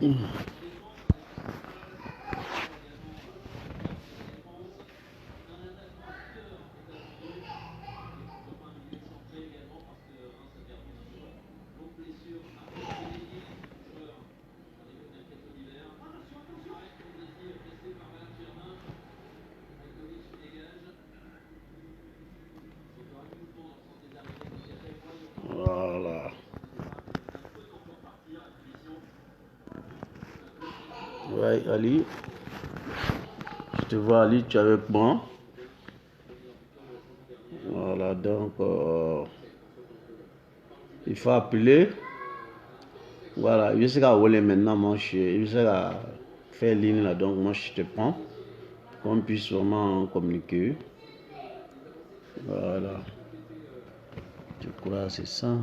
Voilà. Ouais, Ali. Je te vois, Ali, tu es avec moi. Voilà, donc, il faut appeler. Voilà, je sais qu'à Wole maintenant, moi, je sais qu'à faire ligne là, donc moi, je te prends. Pour qu'on puisse vraiment communiquer. Voilà. Je crois que c'est ça.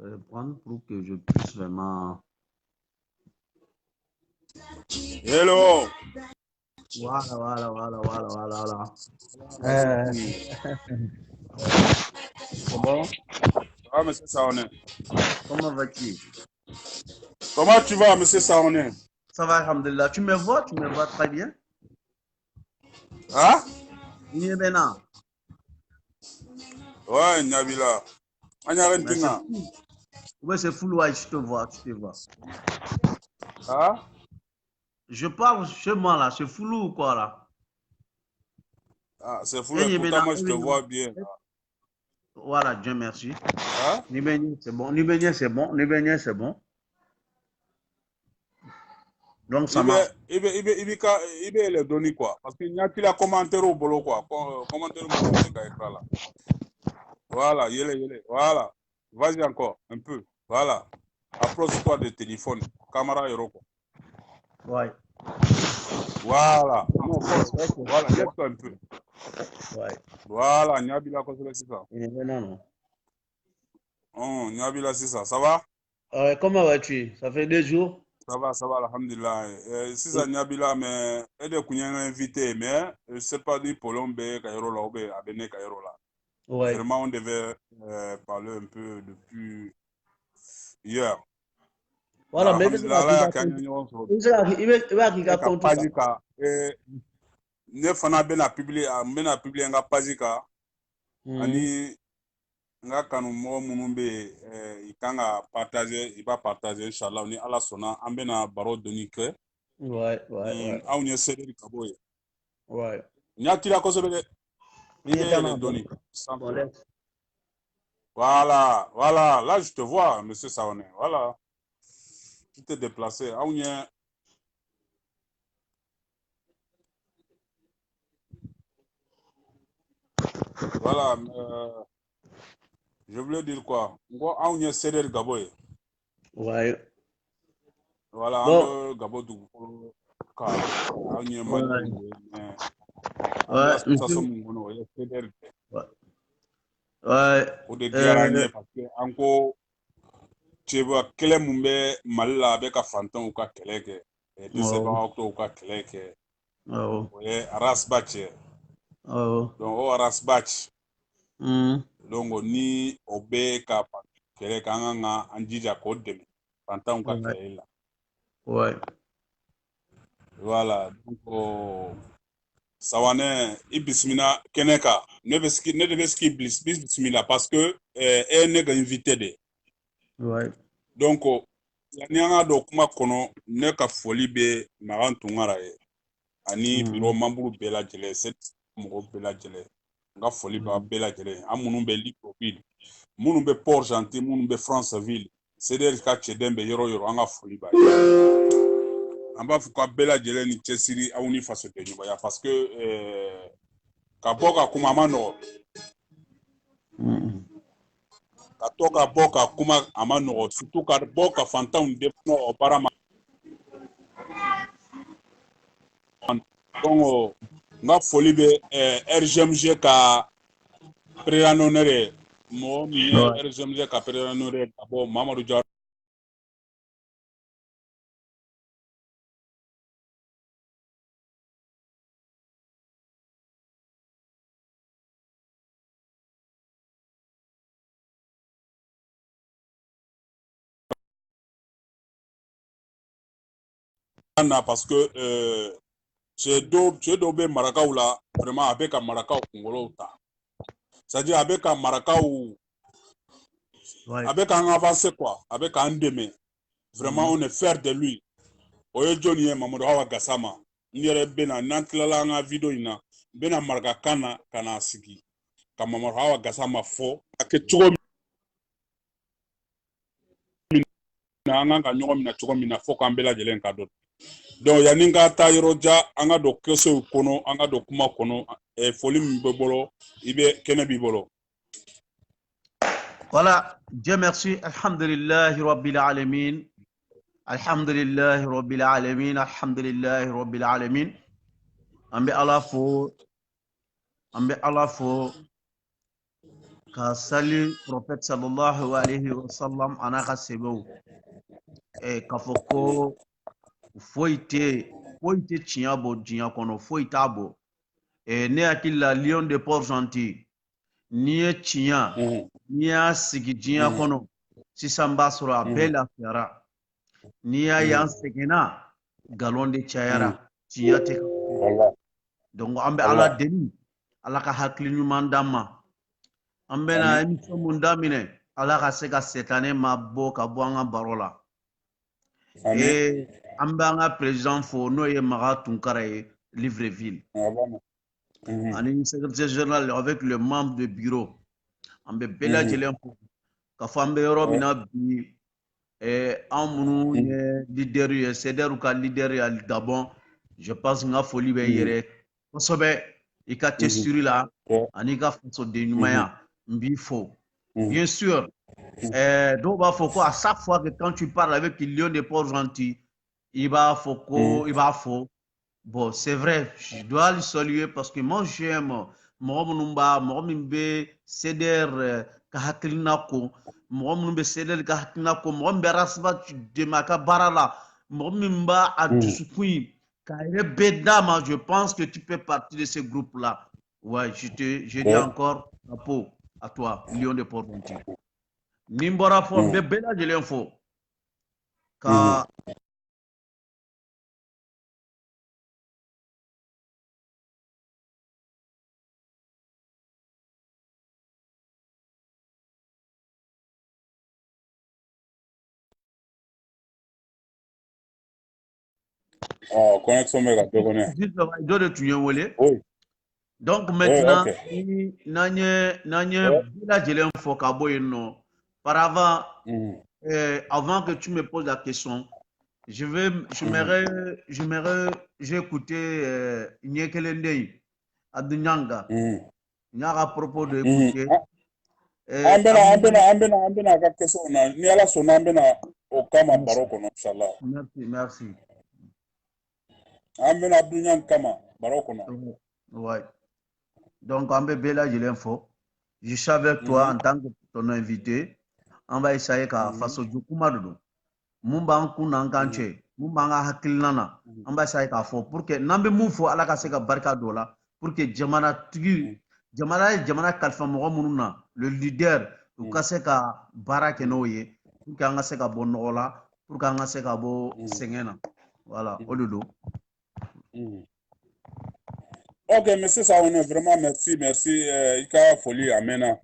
Je vais prendre pour que je puisse vraiment. Hello. Voilà. C'est bon? Ça va, monsieur Saoné? Comment vas-tu? Comment tu vas, monsieur Saoné? Ça va, alhamdulillah. Tu me vois très bien. Hein? Bien, maintenant. Ouais, Nabila. Mais c'est Anyarentinga. fou. Oui, c'est fou, ouais, je te vois, tu te vois. Hein? Je parle chez moi là, c'est fou ou quoi là? Ah, c'est fou, Eh, et pourtant moi je te eh, vois bien. voilà, Dieu merci. Hein? Nibénié, c'est bon. Nibénié, c'est bon. Nibénié, c'est bon. Donc, ça marche. Il veut les donner quoi? Parce qu'il n'y a plus la commentaire au boulot quoi. Commentaire au boulot, c'est écran là. Voilà, yele. Voilà. Vas-y encore, un peu. Voilà. Approche-toi de téléphone. Caméra euro quoi. Ouais. Voilà. Non, force. Ok. Voilà, lève-toi un peu. Ouais. Voilà, Nyabila, c'est ça. Non, non. Nyabila, c'est ça. Ça va? Comment vas-tu? Ça fait 2 jours. Ça va, alhamdulillah. Si ça Nyabila, mais elle est invité, mais je ne sais pas du Polombe, Kairola, ou Abene Kairola. Ouais. Vraiment, on devait parler un peu depuis hier. Mais Voilà, mais il alhamdulillah, là, il y a un compte ça. page ne fana bɛna publier n bɛna publier n ka page kan ani n ka kanu mɔgɔ minnu bɛ yen i kan ka partager i b'a partager inshallah ni ala sɔnna an bɛna baro dɔɔni kɛ anw ye seleri ka bɔ yen Ouais. n y'a tila kosɛbɛ dɛ i bɛ yɛlɛ dɔɔni voilà là je te vois monsieur Saoné voilà tu t'es déplacé anw ye voilà je voulais dire quoi n ko anw ye seleri ka bɔ yen Ouais. voilà an Bon. bɛ gabɔ dugukolo kan anw ye Ouais. maliɲɛnw de ye mais an bɛ Ouais. association min kɔnɔ o ye CDR Ouais. Ouais. o de diyara n ye parce que an ko cɛba kɛlɛ min bɛ mali la a bɛ ka fantanw ka kɛlɛ kɛ dɛsɛbagatɔw ka kɛlɛ kɛ o ye arasba cɛ donc o arasba ci donc ni o bɛ ka kɛlɛ kɛ an kan ka an jija k'o dɛmɛ fantanw ka kɛlɛ la Ouais. voilà donc Sawanɛ i bisimila kɛnɛ kan ne de bɛ se k'i bisimila parce que e ye ne ka invité de Ouais. donc yani an ka don kuma kɔnɔ ne ka foli bɛ Magan Tunkara ye ani bureau membre bɛɛ lajɛlen mɔgɔw bɛɛ lajɛlen n ka foli b'a bɛɛ lajɛlen an minnu bɛ Libreville minnu bɛ Port-Gentil minnu bɛ Franceville CDR ka cɛden bɛ yɔrɔ o yɔrɔ an ka foli b'a ye an b'a fɔ k'a bɛɛ lajɛlen ni cɛsiri aw ni fasoden ɲɔgɔnya parce que ka bɔ ka kuma a ma nɔgɔ ka to ka bɔ ka kuma a ma nɔgɔ surtout ka bɔ ka fantanw défendre o baara ma donc n ka foli bɛ RGMG ka président d'honneur ye mɔgɔ min ye RGMG ka président d'honneur ye ka bɔ Mamadu Jawara parce que chez Dobé Marakaou là, vraiment avec un Marakaou Congolo. C'est-à-dire avec un Marakaou, avec un avancé quoi, avec un demi. Vraiment, on est fier de lui. Oye Johnny Mamadou Hawa Gassama. Nyere bena nantlala nga video ina. Bena marga kana sigi. Ka Mamadou Hawa Gassama fo. Ake chogo mina anga ka nyogo mina chogo mina fo kambela jelen kadot. Donc yaninga ta yoroja anga do keso kono anga do kuma kono foli mbebolo ibe kene bibolo. Voilà, Dieu merci, alhamdulillah rabbil alamin. Alhamdulillah rabbil alamin, alhamdulillah rabbil alamin. Ambe Allah fo ka sali prophète sallallahu alayhi wa sallam anaka sebo e kafoko foite chiabo dinya kono foite abo e ne akilla lion de Port-Gentil ni e chinya ni a sigi dinya kono sisan basoro a bela fiara ni a yan segena galon de chayara chinya te donc ambe ala deni ala ka hakli nyuman damma ambe na émission mun damine ala ka se ka setane ma bo ka bo anga barola et ambe anga président fo no ye maga tunkara ye Libreville ani secrétaire général avec le membre de bureau ambe bela jelen fo ka fambe yoro mina bi amunu ye leader ye ceder ka leader ya Gabon je pense nga folie be yere kosobe ika testuri la ani ka faso de nyumaya mbi fo bien sûr donc à chaque fois que quand tu parles avec le lion de Port-Gentil il va faut bon c'est vrai je dois le saluer parce que moi j'aime mɔgɔ min bɛ ceder ka hakilina ko mɔgɔ minnu bɛ ceder ka hakilina ko mɔgɔ min bɛ rasiba dɛmɛ a ka baara la mɔgɔ min b'a a dusukun k'a yɛrɛ bɛɛ d'a ma je pense que tu fais partie de ce groupe là ouais je dis encore chapeau à toi lion de Port-Gentil ni n bɔra fɔ n bɛ bɛɛ lajɛlen fo ka connexion bɛ ka dɔgɔnɛ. dɔ de tun ye n wele donc maintenant n'an ye bɛɛ lajɛlen fɔ ka bɔ yen nɔ par avant que tu me poses la question j'ai écouté ɲɛ kelen de ye Abdou Nyanga n y'a ka propos de écouter an bɛna a ka question na ni Ala sɔnna an bɛna o kama baro kɔnɔ inchallah. Merci. An bɛna Abdou Nyanga kama baro kɔnɔ. Ouais. Donc an bɛ bɛɛ lajɛlen fɔ je suis avec toi en tant que ton invité an va essayer ka fasoju kuma de don mun b'an kun na an k'an cɛ mun b'an ka hakilina na an b'a essayer k'a fɔ pour que n'an bɛ mun fɔ Ala ka se ka barika don o la pour que jamana ye jamana kalifa mɔgɔ minnu na le leader u ka se ka baara kɛ n'o ye pour que an ka se ka bɔ nɔgɔ la pour que an ka se ka bɔ sɛgɛn na voilà o de don. Ok, monsieur Saoune, vraiment merci. I ka foli amena.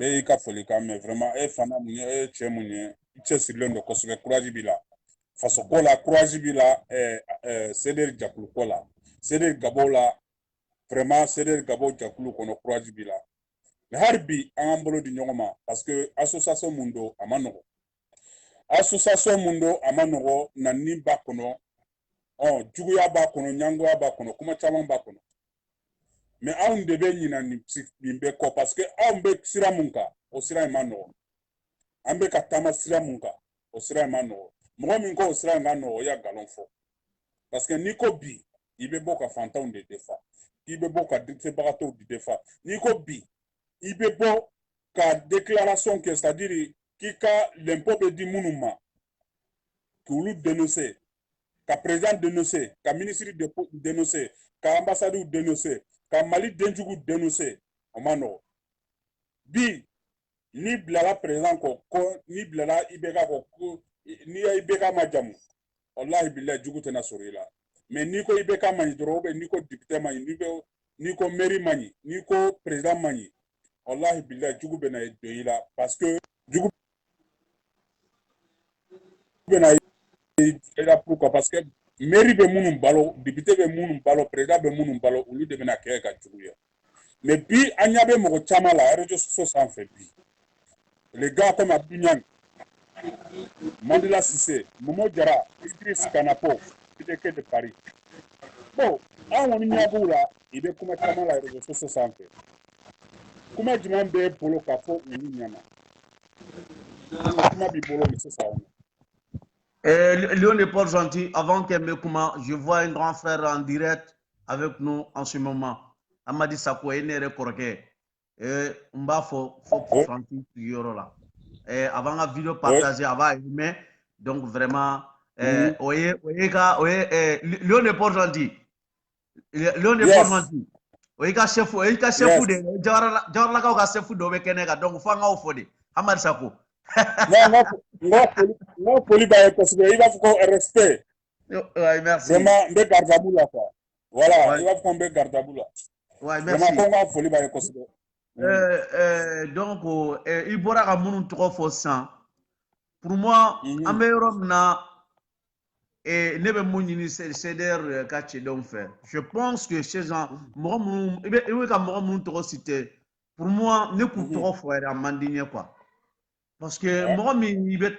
I ka foli ka mais vraiment fana munye cɛ munye cɛ sirilen don kosɛbɛ courage b'i la. Faso ko la courage b'i la Ceder Jakulu ko la. Ceder Gabo la vraiment Ceder Gabo Jakulu kɔnɔ courage b'i la. Mais hali bi an k'an bolo di ɲɔgɔn ma parce que association mun don a ma nɔgɔ. Association mun don a ma nɔgɔ nani b'a kɔnɔ. Juguya b'a kɔnɔ ɲangoya b'a kɔnɔ kuma caman b'a kɔnɔ mais anw de bɛ ɲina nin bɛɛ kɔ parce que anw bɛ sira mun kan o sira in ma nɔgɔ an bɛ ka taama sira mun kan o sira in ma nɔgɔ mɔgɔ min ko o sira in ka nɔgɔ o y'a nkalon fɔ parce que n'i ko bi i bɛ bɔ ka fantanw de defa k'i bɛ bɔ ka dɛsɛbagatɔw de defa n'i ko bi i bɛ bɔ ka déclaration kɛ c'est à dire k'i ka l'impôt bɛ di minnu ma k'olu dénoncer ka président dénoncer ka ministre dénoncer ka ambassadeur dénoncer ka Mali denjugu dénoncer o ma nɔgɔ bi n'i bilala président kɔ ko n'i bilala IBK kɔ ko n'i ye IBK majamu wallahi billahi jugu tena sorila mais ni ko ibe ka mani doro be ni ko député mani ni ko mairie mani ni ko président mani wallahi billahi jugu bena doyila parce que jugu bena ila pourquoi parce que mairie be munun balo député be munun balo président be munun balo olu de bena kɛ ka jugu ya mais bi anya be mogo chama la réseaux sociaux sanfɛ bi les gars comme Abdounyang Mandela Cissé, Momo Diarra, Idriss Kanapo, PDK de Paris. Bon, on y a là, il est comme comment la réseau social santé. Comment tu m'as bien pour le café ou l'uniana? Comment bibolo c'est ça? Léon n'est pas gentil. Avant qu'elle me commence, je vois un grand frère en direct avec nous en ce moment. Elle m'a dit ça quoi, il n'est pas on va faut gentil sur là. Avant la vidéo partagée, avant aimer. Donc vraiment, Léon n'est pas gentil. Léon n'est pas gentil. Oika chef de Jawara ka chef do be keneka donc fa nga ofode. Amad Sako. Non, poli ba considérer, il va faut respect. Ouais, merci. Vraiment, mbe gardabou là quoi. Voilà, ouais. Il va faut mbe gardabou là. Ouais, merci. Vraiment, on poli ba considérer. Donc, il bora ka munu trop fo sans. Pour moi, amerom na ne be mun ni CDR ka che donc faire. Je pense que ces gens mo mun e ka mo mun trop citer. Pour moi, ne ku trop fo era mandine quoi. Parce que moi, il va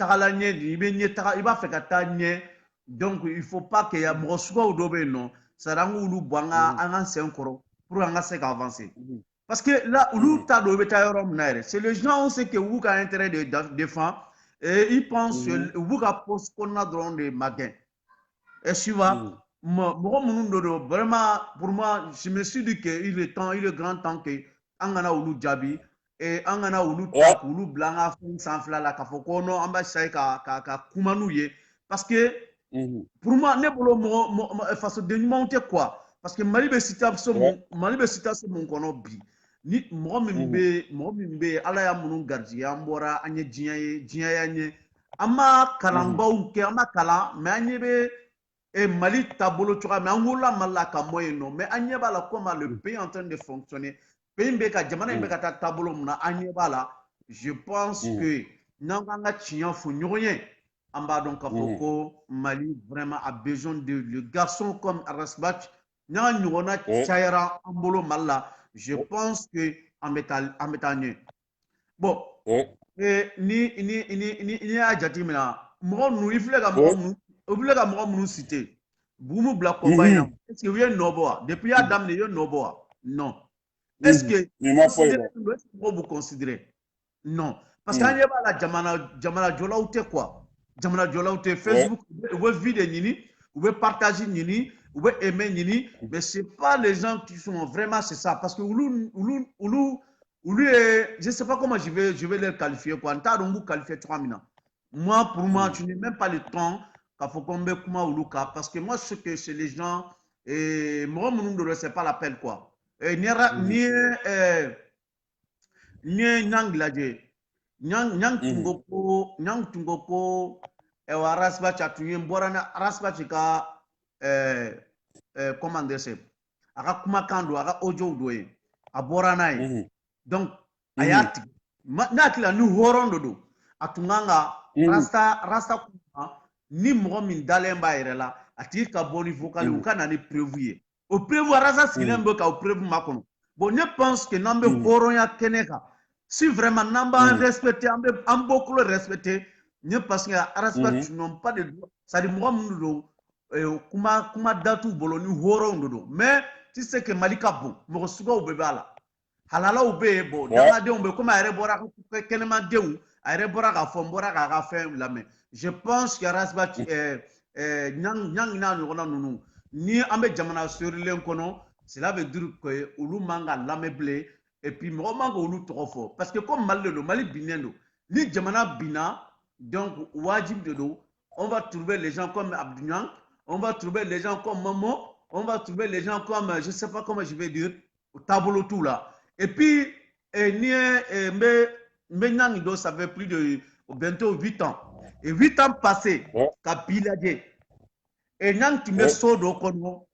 faire katanye, donc il faut pas qu'il y ait un soit ou deux non. Ça rend ou boanga un ancien coro pour un ancien avancer. Parce que là où t'as de c'est les gens on sait que vous avez intérêt de défendre et ils pensent que vous avez poste qu'on a dans des magasins. Et suivant, moi vraiment pour moi je me suis dit que il est grand temps que angana ou jabi. Et en a ulu tak ulu blanga sans la kafoko no amba sai ka kumanu ye parce que pour moi ne bolo mo façon de monter quoi parce que mali be situation mon kono bi ni mo mimbe ala ya munun gardi ya mbora anye jinya ya nye ama kalambaw ke ama kala mais anye be et mali tabolo tuka mais angola malaka moyeno mais anye bala comment le pays en train de fonctionner. Je pense que Nanganga Chian Founyoyen, donc Mali vraiment a besoin de le garçon comme Arasbach, Nangona Chayara Ambolo Mala. Je pense que en métanier. Bon, ni a Jatimina, moi nous il faut nous citer. Boumou Black Combine, est-ce que vous êtes Noboa? Depuis Adam, vous êtes Noboa? Non. Est-ce que vous considérez? Non. Parce qu'il y a la Jamana Jola ou quoi? Jamana Jola ou Facebook, vous pouvez vidéo Nini, vous pouvez partager Nini, vous pouvez aimer Nini, mais ce n'est pas les gens qui sont vraiment, c'est ça. Parce que je ne sais pas comment je vais les qualifier. Vous qualifier 3 minutes. Moi, pour moi, tu n'as même pas le temps parce que moi, ce que c'est les gens, et moi, ce n'est pas l'appel quoi. Ni Nanglaje, Nyang Tungoko, Rasba Chatuye, Borana, Rasba Chika, comment dire, Akuma Kando, Aka Ojo Doye, à Boranai. Donc, Ayati, Nakila, nous Horondo, Atunganga, Rasta, ni Momin Dalemba Erela, Atika Boni Vocal, ou Kanani prévu. Au prévu Rasa Silemboka, au prévu Makono. Bon, je pense que Nambe Horoya Keneka. Si vraiment Namba respecté, beaucoup le respecté, je pense que Araspa n'ont pas de droit. Ça dit, moi, Kuma Datu Boloni Horondo. Mais, tu sais que Malika Bon, Morosuga ou Bebala. Halala ou Bebo, Damade, on peut comme Arebora, Kenema Deou, Arebora, Fombora, Rafem, la main. Je pense que Araspa, Nyang, ni ambe jamana sur l'encono, cela veut dire que Oulu manga l'ameblé et puis manga Oulu trop parce que comme Mali binendo, ni jamana bina, donc wajib de l'eau, on va trouver les gens comme Abdounyang, on va trouver les gens comme Momo, on va trouver les gens comme, je sais pas comment je vais dire, tableau tout là. Et puis, Menyangido, ça fait plus de bientôt 8 ans. Et 8 ans passés, Kabiladé. et nan timbe so do kono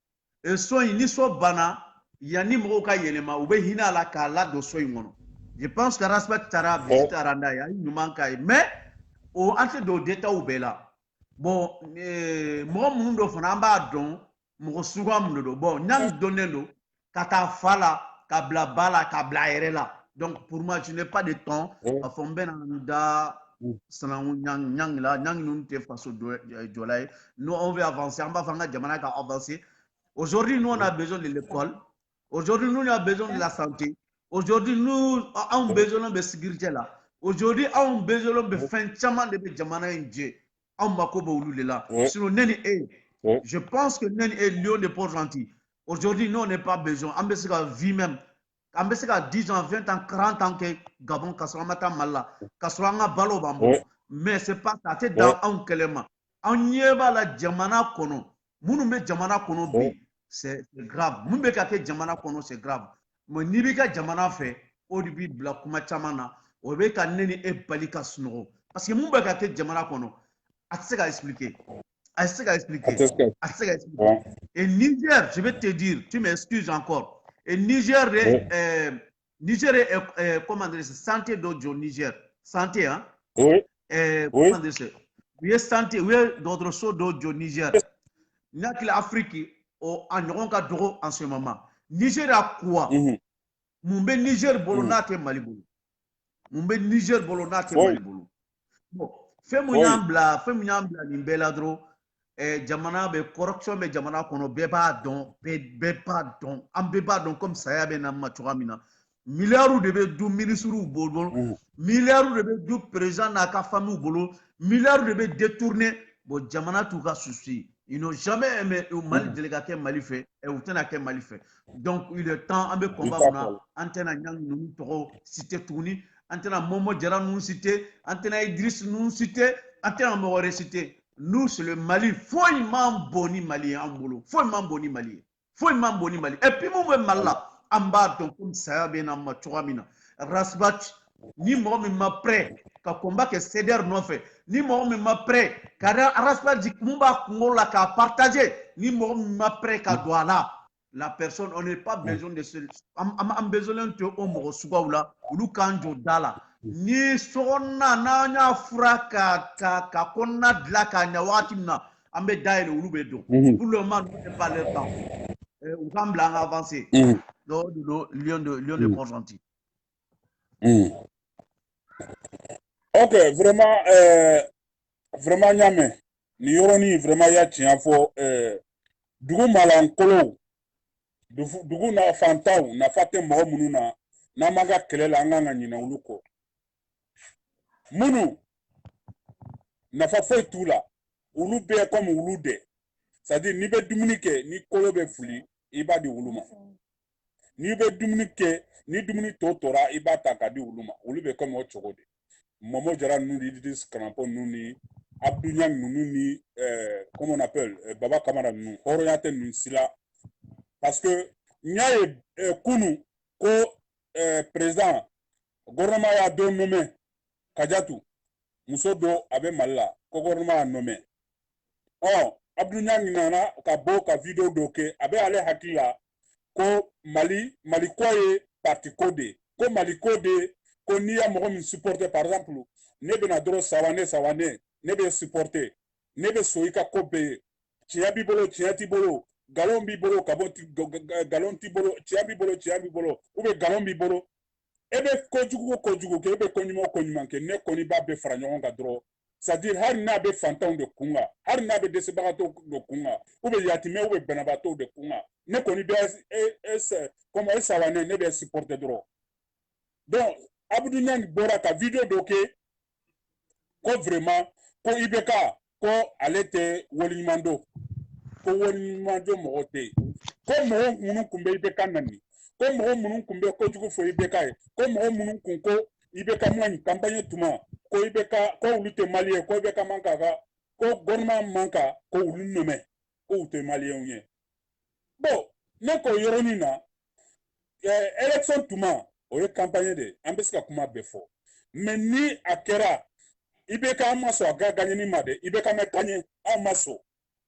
et so ni so bana yani mo ka yelema ube hina la kala do so ngono. Je pense que Rasbat Tara visite Aranda ya nous manque mais au entre do deta ubela bon mo mundo fana ba don mo suga mundo bon nyam donelo kata fala kabla bala kabla erela. Donc pour moi je n'ai pas de temps à fomber da nous on veut avancer, on va avancer. Aujourd'hui, nous on a besoin de l'école. Aujourd'hui, nous on a besoin de la santé. Aujourd'hui, nous avons besoin de sécurité là. Aujourd'hui, nous avons besoin de fin chaman de jamana indie. Sinon, je pense que Neni est lion de Port-Gentil. Aujourd'hui, nous on n'a pas besoin. On a vie même. On a 10 ans, 20 ans, 40 ans que Gabon, Kasramata Mala, Kasranga Balo Bambo. Mais c'est pas ça, c'est dans un kelema. On y va la Jamana Kono. Mounoumbe Jamana Kono bi, c'est grave. Moumbe Kake Jamana Kono, c'est grave. Mais Nibika Jamana fait, au début de la Kuma Chamana, au Beka Neni et Balika Snoro. Parce que Moumbe Kake Jamana Kono, assez à expliquer. Assez à expliquer. Assez à expliquer. Et Niger, je vais te dire, tu m'excuses encore. Et Niger est comment dire, santé d'Ojo Niger. Santé, hein? Oui. Comment dire ça? Oui, santé, oui, d'autres choses d'Ojo Niger. Il y a que l'Afrique en ce moment. Niger a quoi? Mumbe Niger bolonate Malibolo. Mumbe Niger bolonate Malibolo. Bon, fais-moi nimbeladro. Jamana be corruption be jamana kono beba don ambeba don comme ça ya be na maturamina milliards de be du ministre bolo milliards de be du président na ka famille bolo milliards de be détourné bon jamana tout ka souci ils n'ont jamais aimé au Mali délégaté Mali fait et au tena ke Mali fait donc il est temps ambe combat on antena nyang nous toro cité tourni antena Momo Jara nous cité antena Idriss nous cité antena Mawore cité. Nous, c'est le Mali. Faut une boni Mali en boulot. Faut une boni Mali. Faut une boni Mali. Et puis, moi, Mala, en bas, donc, comme ça, bien, en maturamina. Rasbat, ni moi, ma prêt, qu'à combat que Céder non fait. Ni moi, ma prêt, car Rasbat dit, Mumba, Kongola, qu'à partager. Ni moi, ma prêt, qu'à douala. La personne, on n'a pas besoin de ce. On besoin de homo, sougaoula, ou l'oukanjo dala. Ni sona na nya fura ka konna dla ka nya wati na ambe daile ulube do pour le moment nous n'est pas le temps on va blanc avancer lion de Port-Gentil. OK, vraiment nyame ni yoroni vraiment ya tian fo dugu malankolo dugu na fantaw na fate mo mununa na maga kelela nganga nyina uluko munu nafa foyi t'u la olu bɛɛ comme olu de c'est-à-dire n'i bɛ dumuni kɛ ni kolo bɛ fili i b'a di olu ma n'i bɛ dumuni kɛ ni dumuni tɔ tora i b'a ta k'a di olu ma olu bɛ comme o cogo de Momo Jara ninnu ni Idriss Kanapo ninnu ni Abdou Niang ninnu ni comment on appelle Baba Kamara ninnu hɔrɔnya tɛ ninnu si la parce que n y'a ye kunu ko président gouvernement y'a dɔ nommé Kadiatou muso dɔ a bɛ Mali la ko gouvernement y'a nommé Abdou Niang nana ka bɔ ka vidéo dɔ kɛ a bɛ ale hakili la ko Mali ko ye parti ko de ko Mali ko de ko n'i ya mɔgɔ min supporter par exemple ne bɛna dɔrɔn sawane ne bɛ supporter ne bɛ so i ka ko bɛɛ ye tiɲɛ b'i bolo tiɲɛ t'i bolo galon b'i bolo ka bɔ galon t'i bolo tiɲɛ b'i bolo ou bien galon b'i bolo e bɛ kojugu kɛ e bɛ ko ɲuman kɛ ne kɔni b'a bɛɛ fara ɲɔgɔn kan dɔrɔn c'est-à-dire hali n'a bɛ fantanw de kun kan hali n'a bɛ dɛsɛbagatɔw de kun kan ou bien yatimɛw bɛ banabaatɔw de kun kan ne kɔni bɛ comme e sawane ne bɛ supporter dɔrɔn donc Abdou Niang bɔra ka vidéo dɔ kɛ ko vraiment ko IBK ko ale tɛ waleɲuman dɔn ko waleɲuman dɔn mɔgɔ tɛ yen ko mɔgɔ minnu kun bɛ IBK nani ko mɔgɔ minnu kun bɛ kojugu fɔ IBK ye ko mɔgɔ minnu kun ko IBK man ɲi campagne tuma ko IBK ko olu tɛ maliyɛn ko IBK man ka ko gouvernement man ka ko olu nɔmɛ ko u tɛ maliyɛnw ye bon ne ko yɔrɔnin na élection tuma o ye campagne de an bɛ se ka kuma bɛɛ fɔ mais ni a kɛra IBK an ma sɔn a ka gagner ma dɛ IBK ma gagner an ma sɔn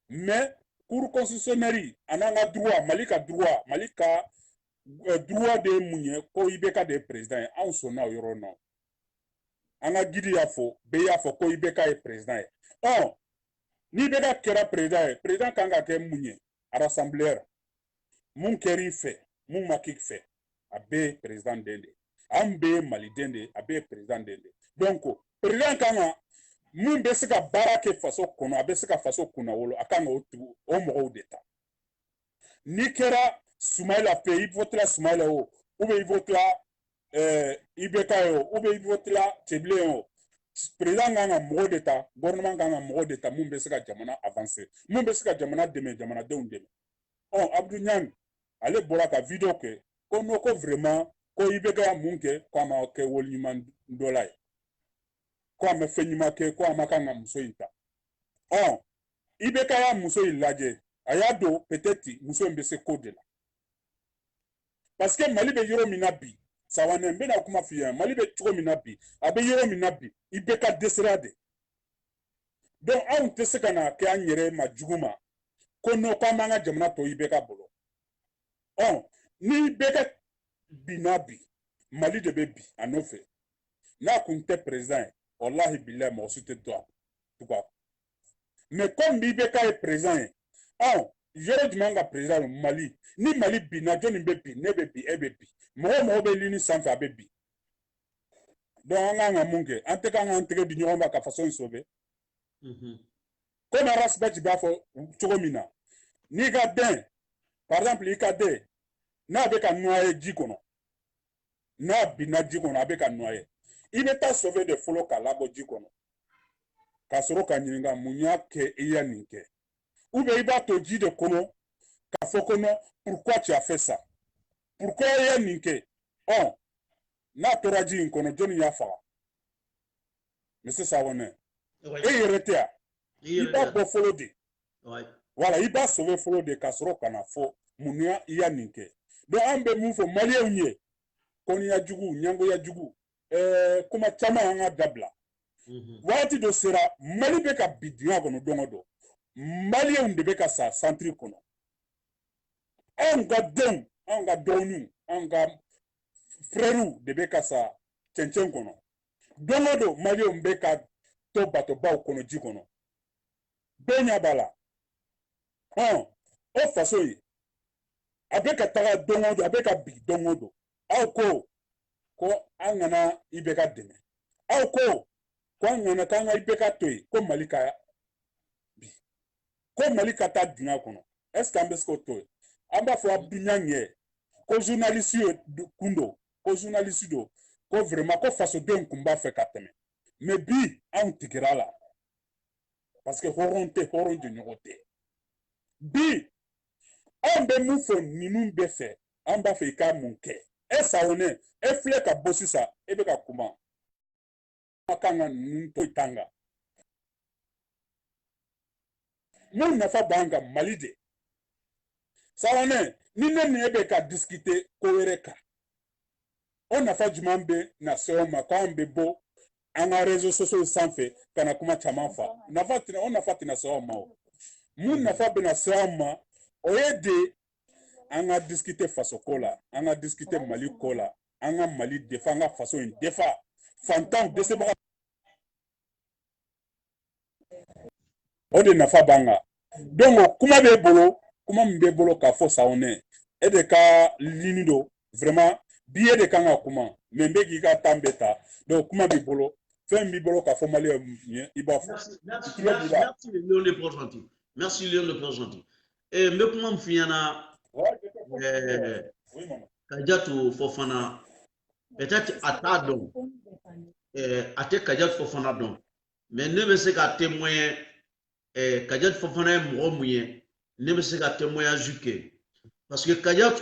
mais cour constitutionnelle ananga droit malika droit malika droit de munye ko ibeka de président an sonna yoro no anga gidi ya fo be ya fo ko ibeka e président oh ni beka kera président kanga ke munye à rassembleur mun keri fait mun makik fait abe président dende ambe mali dende abe président dende donc président kanga mun be se ka baara kɛ faso kɔnɔ a bɛ se ka faso kunna wolo a kan ka o mɔgɔw de ta n'i kɛra Sumaila fɛ i votera Sumaila o i votera IBK o i votera Tebile o président kan ka mɔgɔw de ta gouvernement kan ka mɔgɔw de ta mun bɛ se ka jamana avancer mun bɛ se ka jamana dɛmɛ jamanadenw dɛmɛ Abdou Niang ale bɔra ka video kɛ ko n'o ko vraiment ko IBK ya mun kɛ ko a ma kɛ wali ɲuman dɔ la ye ko a ma fɛn ɲuman kɛ ko a ma kan ka muso in ta IBK ya muso in lajɛ a y'a don peut-être muso in bɛ se ko de la parce que Mali bɛ yɔrɔ min na bi Sawanɛ n bɛna kuma f'i ye Mali bɛ cogo min na bi a bɛ yɔrɔ min na bi IBK dɛsɛra de donc anw tɛ se ka na kɛ an yɛrɛ ma jugu ma ko n'o k'an b'an ka jamana to IBK bolo ni IBK binna bi Mali de bɛ bi a nɔfɛ n'a kun tɛ président ye wallahi billahi mɔgɔ si tɛ tugu mais comme IBK ye président ye yɔrɔ jumɛn ka président ye Mali ni Mali binna jɔnni bɛ bi ne bɛ bi e bɛ bi mɔgɔ bɛ lini sanfɛ a bɛ bi donc an kan ka mun kɛ an tɛ kan k'an tɛgɛ di ɲɔgɔn ma ka faso in sauver comme Arasbɛti b'a fɔ cogo min na n'i ka den par exemple i ka den n'a bɛ ka noyer ji kɔnɔ n'a binna ji kɔnɔ a bɛ ka noyer i bɛ taa sauver de fɔlɔ k'a labɔ ji kɔnɔ ka sɔrɔ ka ɲininka mun y'a kɛ i ya nin kɛ ou bien i b'a to ji de kɔnɔ k'a fɔ ko non pourquoi tu as fait ça pourquoi i ya nin kɛ n'a tora ji in kɔnɔ jɔnni y'a faga monsieur Sawanɛ e yɛrɛ tɛ yan i b'a bɔ fɔlɔ de voilà i b'a sauver fɔlɔ de ka sɔrɔ ka na fɔ mun i ya nin kɛ donc an bɛ mun fɔ maliyɛnw ye kɔniya jugu ɲangoya jugu kuma caman an ka dabila waati dɔ sera Mali bɛ ka bi dingɛ kɔnɔ don o don maliyɛnw de bɛ ka sa centre kɔnɔ anw ka denw anw ka dɔgɔninw anw ka frères de bɛ ka sa cɛncɛn kɔnɔ don o don maliyɛnw bɛ ka to batobaw kɔnɔ ji kɔnɔ bɛɛ ɲɛ b'a la o faso ye a bɛ ka taga don o don a bɛ ka bi don o don aw ko an kana IBK dɛmɛ aw ko an kana k'an ka IBK to yen ko Mali ka bi ko Mali ka taa dingɛ kɔnɔ est-ce que an bɛ se k'o to yen an b'a fɔ Abdou Niang ye ko journaliste ye kun don ko journaliste don ko vraiment ko fasodenw kun b'a fɛ ka tɛmɛ mais bi anw tigɛra la parce que hɔrɔn tɛ hɔrɔn jɛɲɔgɔn tɛ bi anw bɛ mun fɔ ninnu bɛɛ fɛ an b'a fɛ i ka mun kɛ e Sawanɛ e filɛ ka bɔ sisan e bɛ ka kuma kan ka ninnu to tanga mun nafa b'an kan Mali de Sawanɛ ni ne ni e bɛ ka discuter ko wɛrɛ kan o nafa jumɛn bɛ na se o ma k'an bɛ bɔ an ka réseaux sociaux sanfɛ ka na kuma caman fa o nafa tɛna se o ma o mun nafa bɛna se an ma o ye de an ka discuter faso ko la an ka discuter Mali ko la an ka Mali defa an ka faso in defa fantanw dɛsɛbaga o de nafa b'an kan donc kuma b'e bolo kuma min b'e bolo k'a fɔ Sawanɛ e de ka ligne don vraiment bi e de kan ka kuma mais n bɛ k'i ka temps bɛɛ ta donc kuma b'i bolo fɛn b'i bolo k'a fɔ maliyɛnw ye i b'a fɔ. Merci Léon le Père Gentil. Merci Léon le Père Gentil. Et n bɛ kuma min f'i ɲɛna Kadiatou Fofana peut-être a t'a dɔn a tɛ Kadiatou Fofana dɔn mais ne bɛ se ka témoigner Kadiatou Fofana ye mɔgɔ mun ye ne bɛ se ka témoignage kɛ parce que Kadiatou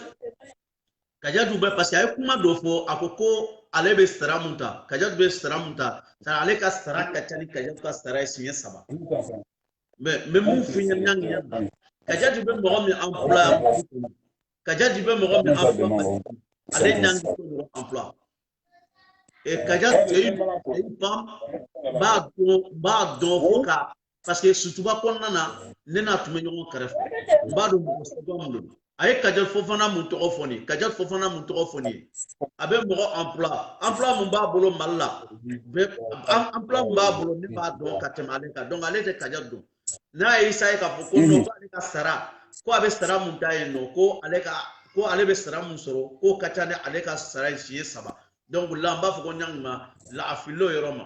bɛ parce que a ye kuma dɔ fɔ a ko ko ale bɛ sara mun ta Kadiatou bɛ sara mun ta ale ka sara ka ca ni Kadiatou ka sara ye siɲɛ 3 mais mun f'i ɲɛna Kadiatou bɛ mɔgɔ min emploi Kadiatou bɛ mɔgɔ min emploi ale Niang tɛ emploi et Kadiatou c'est une femme b'a dɔn fo ka parce que surtout ba kɔnɔna na ne n'a tun bɛ ɲɔgɔn kɛrɛfɛ n b'a dɔn mɔgɔ sɛbɛn min don a ye Kajal Fofana mun tɔgɔ fɔ nin ye Kajal Fofana mun tɔgɔ fɔ nin ye a bɛ mɔgɔ emploi mun b'a bolo Mali la emploi mun b'a bolo ne b'a dɔn ka tɛmɛ ale kan donc ale tɛ Kajal dɔn n'a ye Isa ye k'a fɔ ko non ko ale ka sara ko a bɛ sara mun ta yen nɔ ko ale bɛ sara mun sɔrɔ k'o ka ca ni ale ka sara ye siɲɛ 3 donc là n b'a fɔ ko ɲangima la a filila o yɔrɔ ma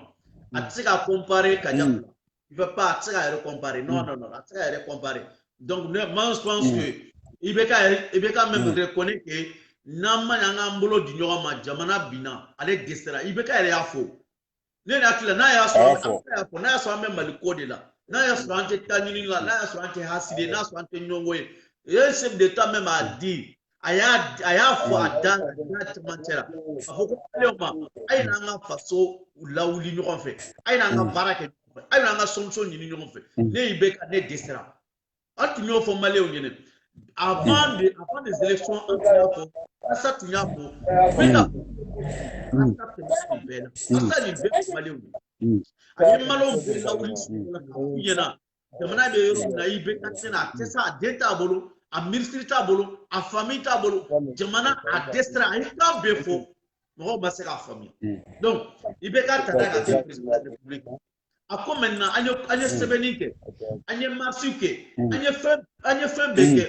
a tɛ se ka comparer Kajal il ne peut pas a tɛ se ka yɛrɛ comparer non a tɛ se ka yɛrɛ comparer donc moi je pense que i bɛ ka même reconnaître que n'an ma ɲɛ an k'an bolo di ɲɔgɔn ma jamana binna ale dɛsɛra i bɛ ka yɛrɛ y'a fɔ ne yɛrɛ hakili la n'a y'a sɔrɔ an bɛ Mali ko de la n'a y'a sɔrɔ an tɛ taa ɲini la n'a y'a sɔrɔ an tɛ hasidi n'a y'a sɔrɔ an tɛ ɲɔgɔn ye et chef d'État même a dit a y'a fɔ a da cɛmancɛ la a fɔ ko ale ma a ye n'an ka faso lawuli ɲɔgɔn fɛ a ye n'an ka baara kɛ ɲɔgɔn fɛ a ye n'an ka solution ɲini ɲɔgɔn fɛ ne y'i bɛ ka ne dɛsɛra an tun y'o fɔ maliyɛnw ɲɛna avant des élections an tun y'a fɔ Asa tun y'a fɔ u bɛ ka Asa tɛmɛ nin bɛɛ la Asa nin bɛɛ ye maliyɛnw ye a ye maliyɛnw bɛɛ lawuli sugu la k'a f'u ɲɛna jamana bɛ yɔrɔ min na i bɛ ka tɛna a tɛ se a den t'a bolo a minisiri t'a bolo a famille t'a bolo jamana a dɛsɛra a ye kan bɛɛ fɔ mɔgɔw ma se k'a faamuya donc i bɛ ka ta n'a ka kɛ président de la république a ko maintenant an ye sɛbɛnni kɛ an ye marche kɛ an ye fɛn bɛɛ kɛ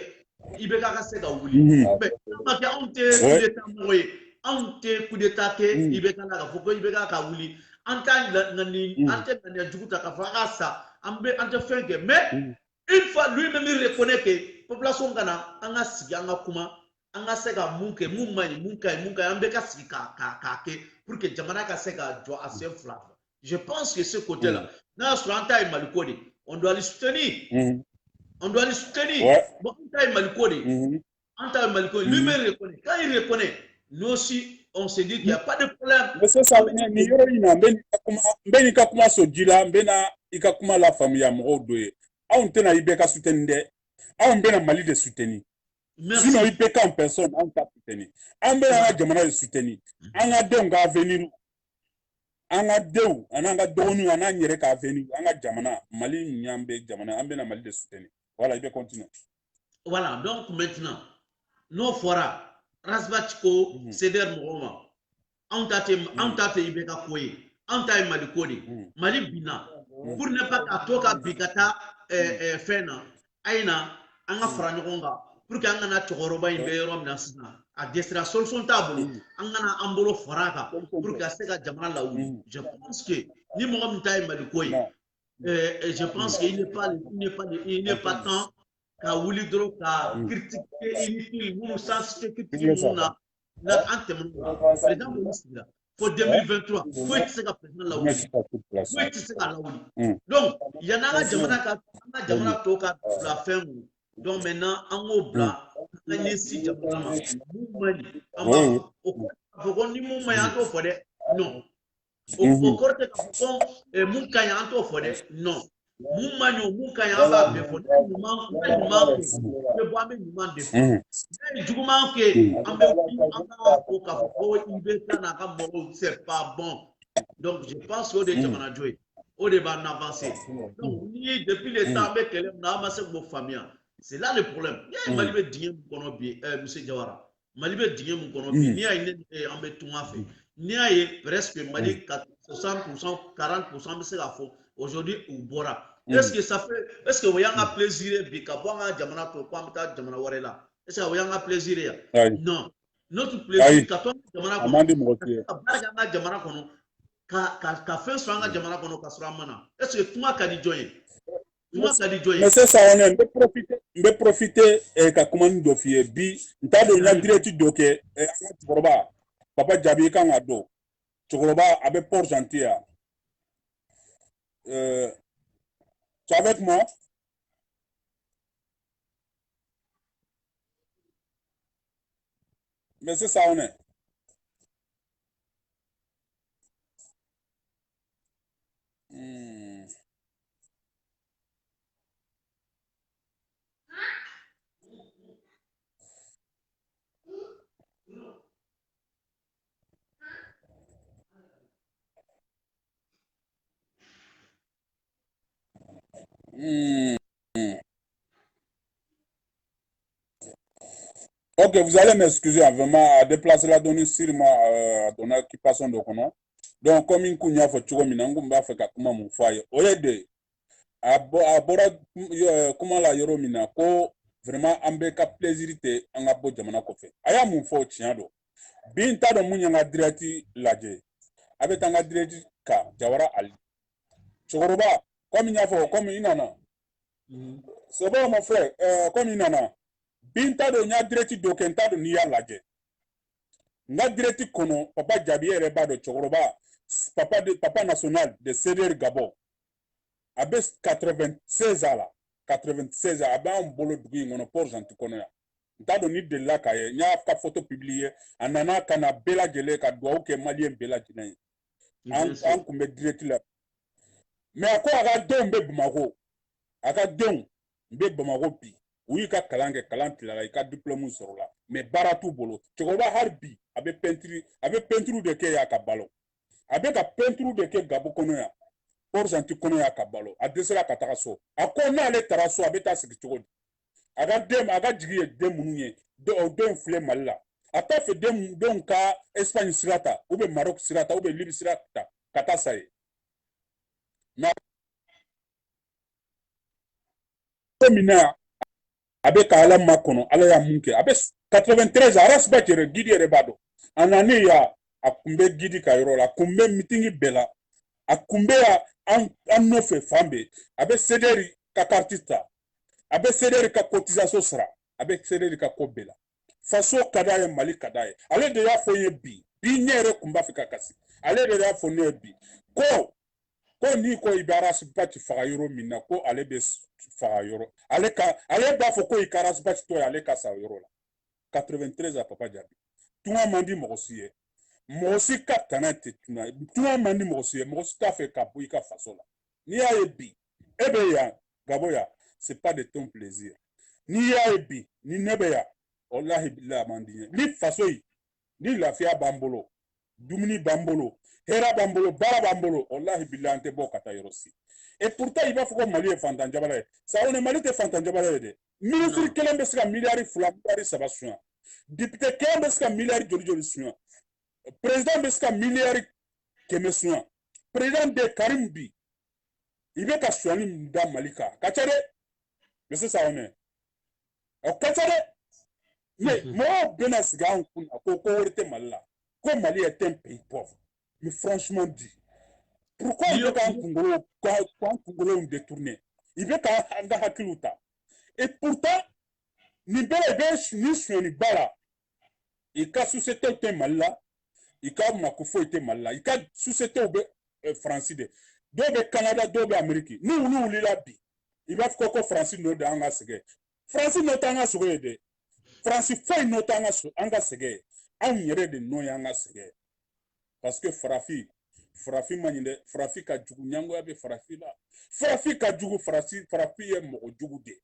i bɛ ka se ka wuli mais ma kɛ anw tɛ coup d'état mɔgɔ ye anw tɛ coup d'état kɛ i bɛ ka k'a fɔ ko i bɛ ka wuli an tɛ ŋaniya jugu ta k'a fɔ a ka sa an tɛ fɛn kɛ mais une fois lui-même il reconnaît que population kana an ka sigi an ka kuma an ka se ka mun kɛ mun man ɲi mun ka ɲi an bɛ ka sigi k'a kɛ pour que jamana ka se ka jɔ a sen fila je pense que ce côté là n'a sɔrɔ an ta ye Maliko de on doit le soutenir on doit le soutenir bon an ta ye Maliko de an ta ye Maliko lui-même reconnaît quand il reconnaît nous aussi on se dit qu'il n'y a pas de problème mais c'est ça ni yɔrɔ in na n bɛ n'i ka kuma sɔn ji la n bɛ na i ka kuma la faamuya mɔgɔw dɔ ye anw tɛna i bɛɛ ka soutenir dɛ anw bɛna Mali de soutenir sinon i bɛɛ en personne anw t'a soutenir an bɛ an ka jamana de soutenir an ka denw ka avenir an ka denw an'an ka dɔgɔninw an'an yɛrɛ ka avenir an ka jamana Mali min y'an bɛɛ jamana an bɛna Mali de soutenir voilà i bɛ continuer voilà donc maintenant n'o fɔra Rasbach ko CDR mɔgɔw ma anw ta tɛ i bɛ ka ko ye anw ta ye Mali ko de Mali binna pour ne pas ka to ka bin ka taa fɛn na a ye na an ka fara ɲɔgɔn kan pour que an kana cɛkɔrɔba in bɛ yɔrɔ min na sisan a dɛsɛra solution t'a bolo an kana an bolo fara a kan pour que a se ka jamana lawuli je pense que ni mɔgɔ min ta ye Mali ko ye je pense que il n'est pas temps ka wuli dɔrɔn ka critiquer inutile minnu sensibiliser critique minnu na an tɛmɛn'o la président minnu sigira fo 2023 foyi tɛ se ka président lawuli foyi tɛ se ka lawuli donc yanni an ka jamana tɔw ka bila fɛn mun donc maintenant an k'o bila an ka ɲɛsin jamana ma mun man ɲi an b'a fɔ o kɔrɔ k'a fɔ ko ni mun man ɲi an t'o fɔ dɛ non o kɔrɔ tɛ k'a fɔ ko mun ka ɲi an t'o fɔ dɛ non mun man ɲi o mun ka ɲi an b'a bɛɛ fɔ n'a ye ɲuman kɛ an bɛ bɔ an bɛ ɲuman de fɔ n'a ye juguman kɛ an b'a fɔ k'a fɔ ko i bɛ taa n'a ka mɔgɔw c'est pas bon donc je pense que o de ye jamanajɔ ye o de b'an avancer donc ni depuis le temps an bɛ kɛlɛ min na an ma se k'o faamuya c'est là le problème n'i y'a ye Mali bɛ dingɛ min kɔnɔ bi monsieur Jawara Mali bɛ dingɛ min kɔnɔ bi n'i y'a ye an bɛ tunga fɛ n'i y'a ye presque Mali 60% 40% bɛ se k'a fɔ aujourd'hui u bɔra est-ce que ça fait est-ce que o y'an ka plaisir bi ka bɔ an ka jamana to ko an bɛ taa jamana wɛrɛ la est-ce que o y'an ka plaisir ye non notre plaisir ka to an ka jamana kɔnɔ ka baara kɛ an ka jamana kɔnɔ ka fɛn sɔrɔ an ka jamana kɔnɔ ka sɔrɔ an ma na est-ce que tunga ka di jɔn ye tunga ka di jɔn ye mais c'est ça on est n bɛ profiter ka kuma nin dɔ f'i ye bi n t'a dɔn n ka direct dɔ kɛ an ka cɛkɔrɔba Papa Jabi i kan k'a dɔn cɛkɔrɔba a bɛ Port Gentil yan tu es avec moi? Mais c'est ça on est. Ok, vous allez m'excuser vraiment à déplacer la donnée sur moi, à donner occupation de kono. Donc, comme une kunya fa chugo minangu mba fa kakuma mufaye. Oyede, abora kuma la yoro mina ko vraiment ambe ka plaisir te anga bo jamana ko fe. Aya mufo chiado. Binta do munya nga direct laje. Abe tanga direct ka Jawara Ali. Chogoroba, comme nyafo, comme inana. C'est bon mon frère, comme inana. Binta do nya direct do kenta do niya laje. Nga direct kono papa Jabi Reba do Chogoroba, papa national de CDR Gabon. Abe 96 ans là, 96 ans, abe un bolo dugi ngono pour gentil kono ya. Nta do ni de la kaye, nya ka photo publier, anana kana bela gele ka doa ke malien bela gele. An kumbe direct la. Mais ako aga don be Bamako. Aga don be Bamako bi. Oui ka kalange kalanti la ka diplôme sur la. Mais baratu bolo. Chokoba harbi abe peinture de ke ya ka balo. Abe ka peinture de ke gabo kono ya. Pour gentil kono ya ka balo. Adesela ka taka so. Ako na ale taraso abe ta sigi chokodi. Aga jigi dem munye. Do flé malila. Ata fe dem ka Espagne sirata, ou be Maroc sirata, ou be Libye sirata, kata saye. Na mina abe ka ala makono, ala ya munke. Abe 93 aras ba jere gidi rebado. Anani ya akumbe gidi ka yoro la, kumbe mitingi bela. Akumbe ya an nofe fambe. Abe sederi ka kartista. Abe sederi ka cotisation sera. Abe sederi ka kobela. Faso kadaye Mali kadaye. Ale de ya foye bi. Bi nyere kumba fika kasi. Ale de ya foye bi. Ko ni ko ibaras bati faga yoro mina ko ale be faga yoro. Ale ba fo ko ikaras bati to ale ka sa yoro la. 93 a papa Jabi. Tuma mandi mogosiye. Mogosi ka tanate tuna. Tuma mandi mogosiye. Mogosi ta fe ka boy ka faso la. Ni a bi. Ebe ya gaboya. C'est pas de ton plaisir. Ni ya bi. Ni nebe ya. Wallahi billah mandiye. Ni faso yi. Ni lafiya bambolo. Dumuni bambolo. Hera bambolo, bara bambolo, wallahi billah ante bo kata yorosi. Et pourtant il va faut que Mali est fantan jabala. Ça on est Mali te fantan jabala de. Ministre kelen be sika milliard fula milliard sabasuya. Député kelen be sika milliard joli suya. Président be sika milliard kemesuya. Président de Karim Bi. Il veut ka suani mda Malika. Kachade. Mais c'est ça on est. O kachade. Mais moi bena siga on kun ko worte Malla. Ko Mali est un pays pauvre. Mais franchement dit, pourquoi il veut qu'un Congolais détourné? Il veut qu'un Hakiluta. Et pourtant, ni belle ni sur ni bala. Il a société était mal là. Il a Makufo était mal là. Il a société français. Deux Canada, deux Amérique. Nous, il a dit. Il va faire que français nous d'anga segé. Français nous d'anga segé. Français fait nous d'anga segé. On irait de nous d'anga segé. Parce que Frafi maninde, Frafi ka jugu nyango yabe Frafi la. Frafi ka jugu Frafi ye mogo jugu de.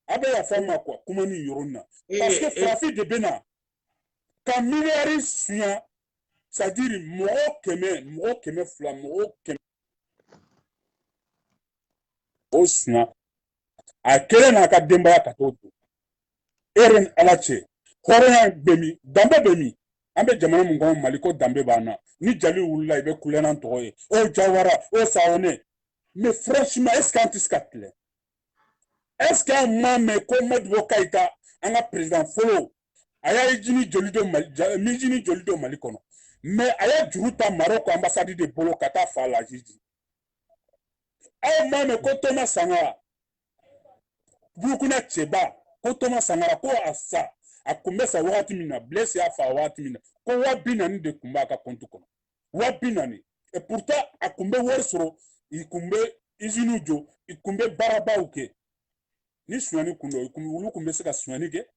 Abe ya fama quoi, kuma ni yorona. Parce que Frafi de bena, ka milliards suya, c'est-à-dire mogo keme fla, mogo keme suya, a kele na ka demba ya katoto. Eren alache, horoya bemi, dambe bemi. Ambe jamana mungo Maliko dambe bana ni jali wula ibe kulena ntoye o Jawara o Saone. Mais franchement est-ce qu'antiskatle est-ce qu'un mame ko Modibo Keïta anga président folo aya jini jolido Malikono mais aya juruta Maroc ambassade de Bolo kata fala jiji ay mame ko Thomas Sankara Burkina Cheba ko Thomas Sankara ko asa akumbesa wakati mina blesse afa wakati mina ko wabina ni de kumba ka kontu kono wabina ni et pourtant akumbe worsoro ikumbe izinujo ikumbe baraba uke ni suani kundo ikumbe ulu kumbe seka suani ke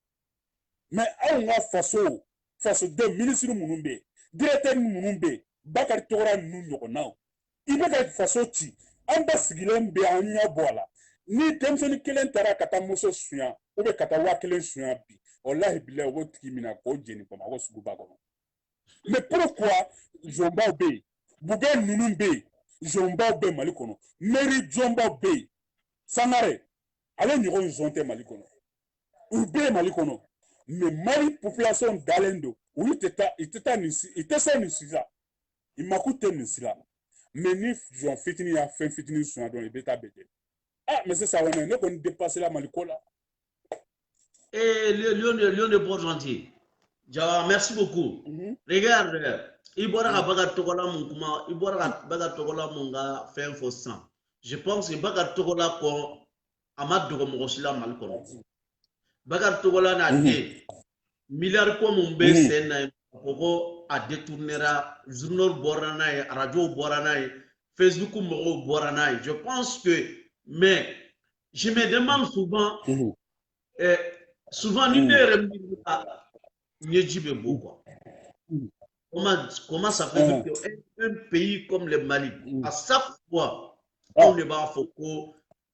mais aunga faso de ministre munumbe directeur munumbe bakari togora nu nyoko naw ibe ka faso ti amba sigilen be anya bola ni demsoni kelen tara kata muso suya ou be kata wakelen suya bi wallahi billahi wo tigi mina ko jeni ko ma ko sugu ba ko. Mais pourquoi Jomba be Bouga Nunumbe Jomba be Malikono Mary Jomba be Sangare ale ɲɔgɔn zɔn tɛ Mali kɔnɔ u bɛɛ ye Mali kɔnɔ mais Mali population dalen don olu tɛ taa i tɛ se nin si la i mako tɛ nin si la mais ni jɔn fitinin y'a fɛn fitinin suɲɛ dɔrɔn i bɛ taa bɛɛ ah mais c'est ça ne kɔni dépassé la Mali ko la. Lion de Port-Gentil. Jawa, merci beaucoup. Regarde, il bora ka baga tokola mun kuma, il bora ka baga tokola mun ga fɛn fo san. Je pense que baga tokola ko ama dogo mɔgɔ si la Mali kɔnɔ. Baga tokola na de milliard ko mun bɛ sen na ko a détournera journal bɔra n'a ye, radio bɔra n'a ye, Facebook mɔgɔw bɔra n'a ye. Je pense que mais je me demande souvent souvent ni ne yɛrɛ miiri la ɲɛji bɛ bɔ quoi. Comment ça fait qu'un pays comme le Mali, à chaque fois, on ne va pas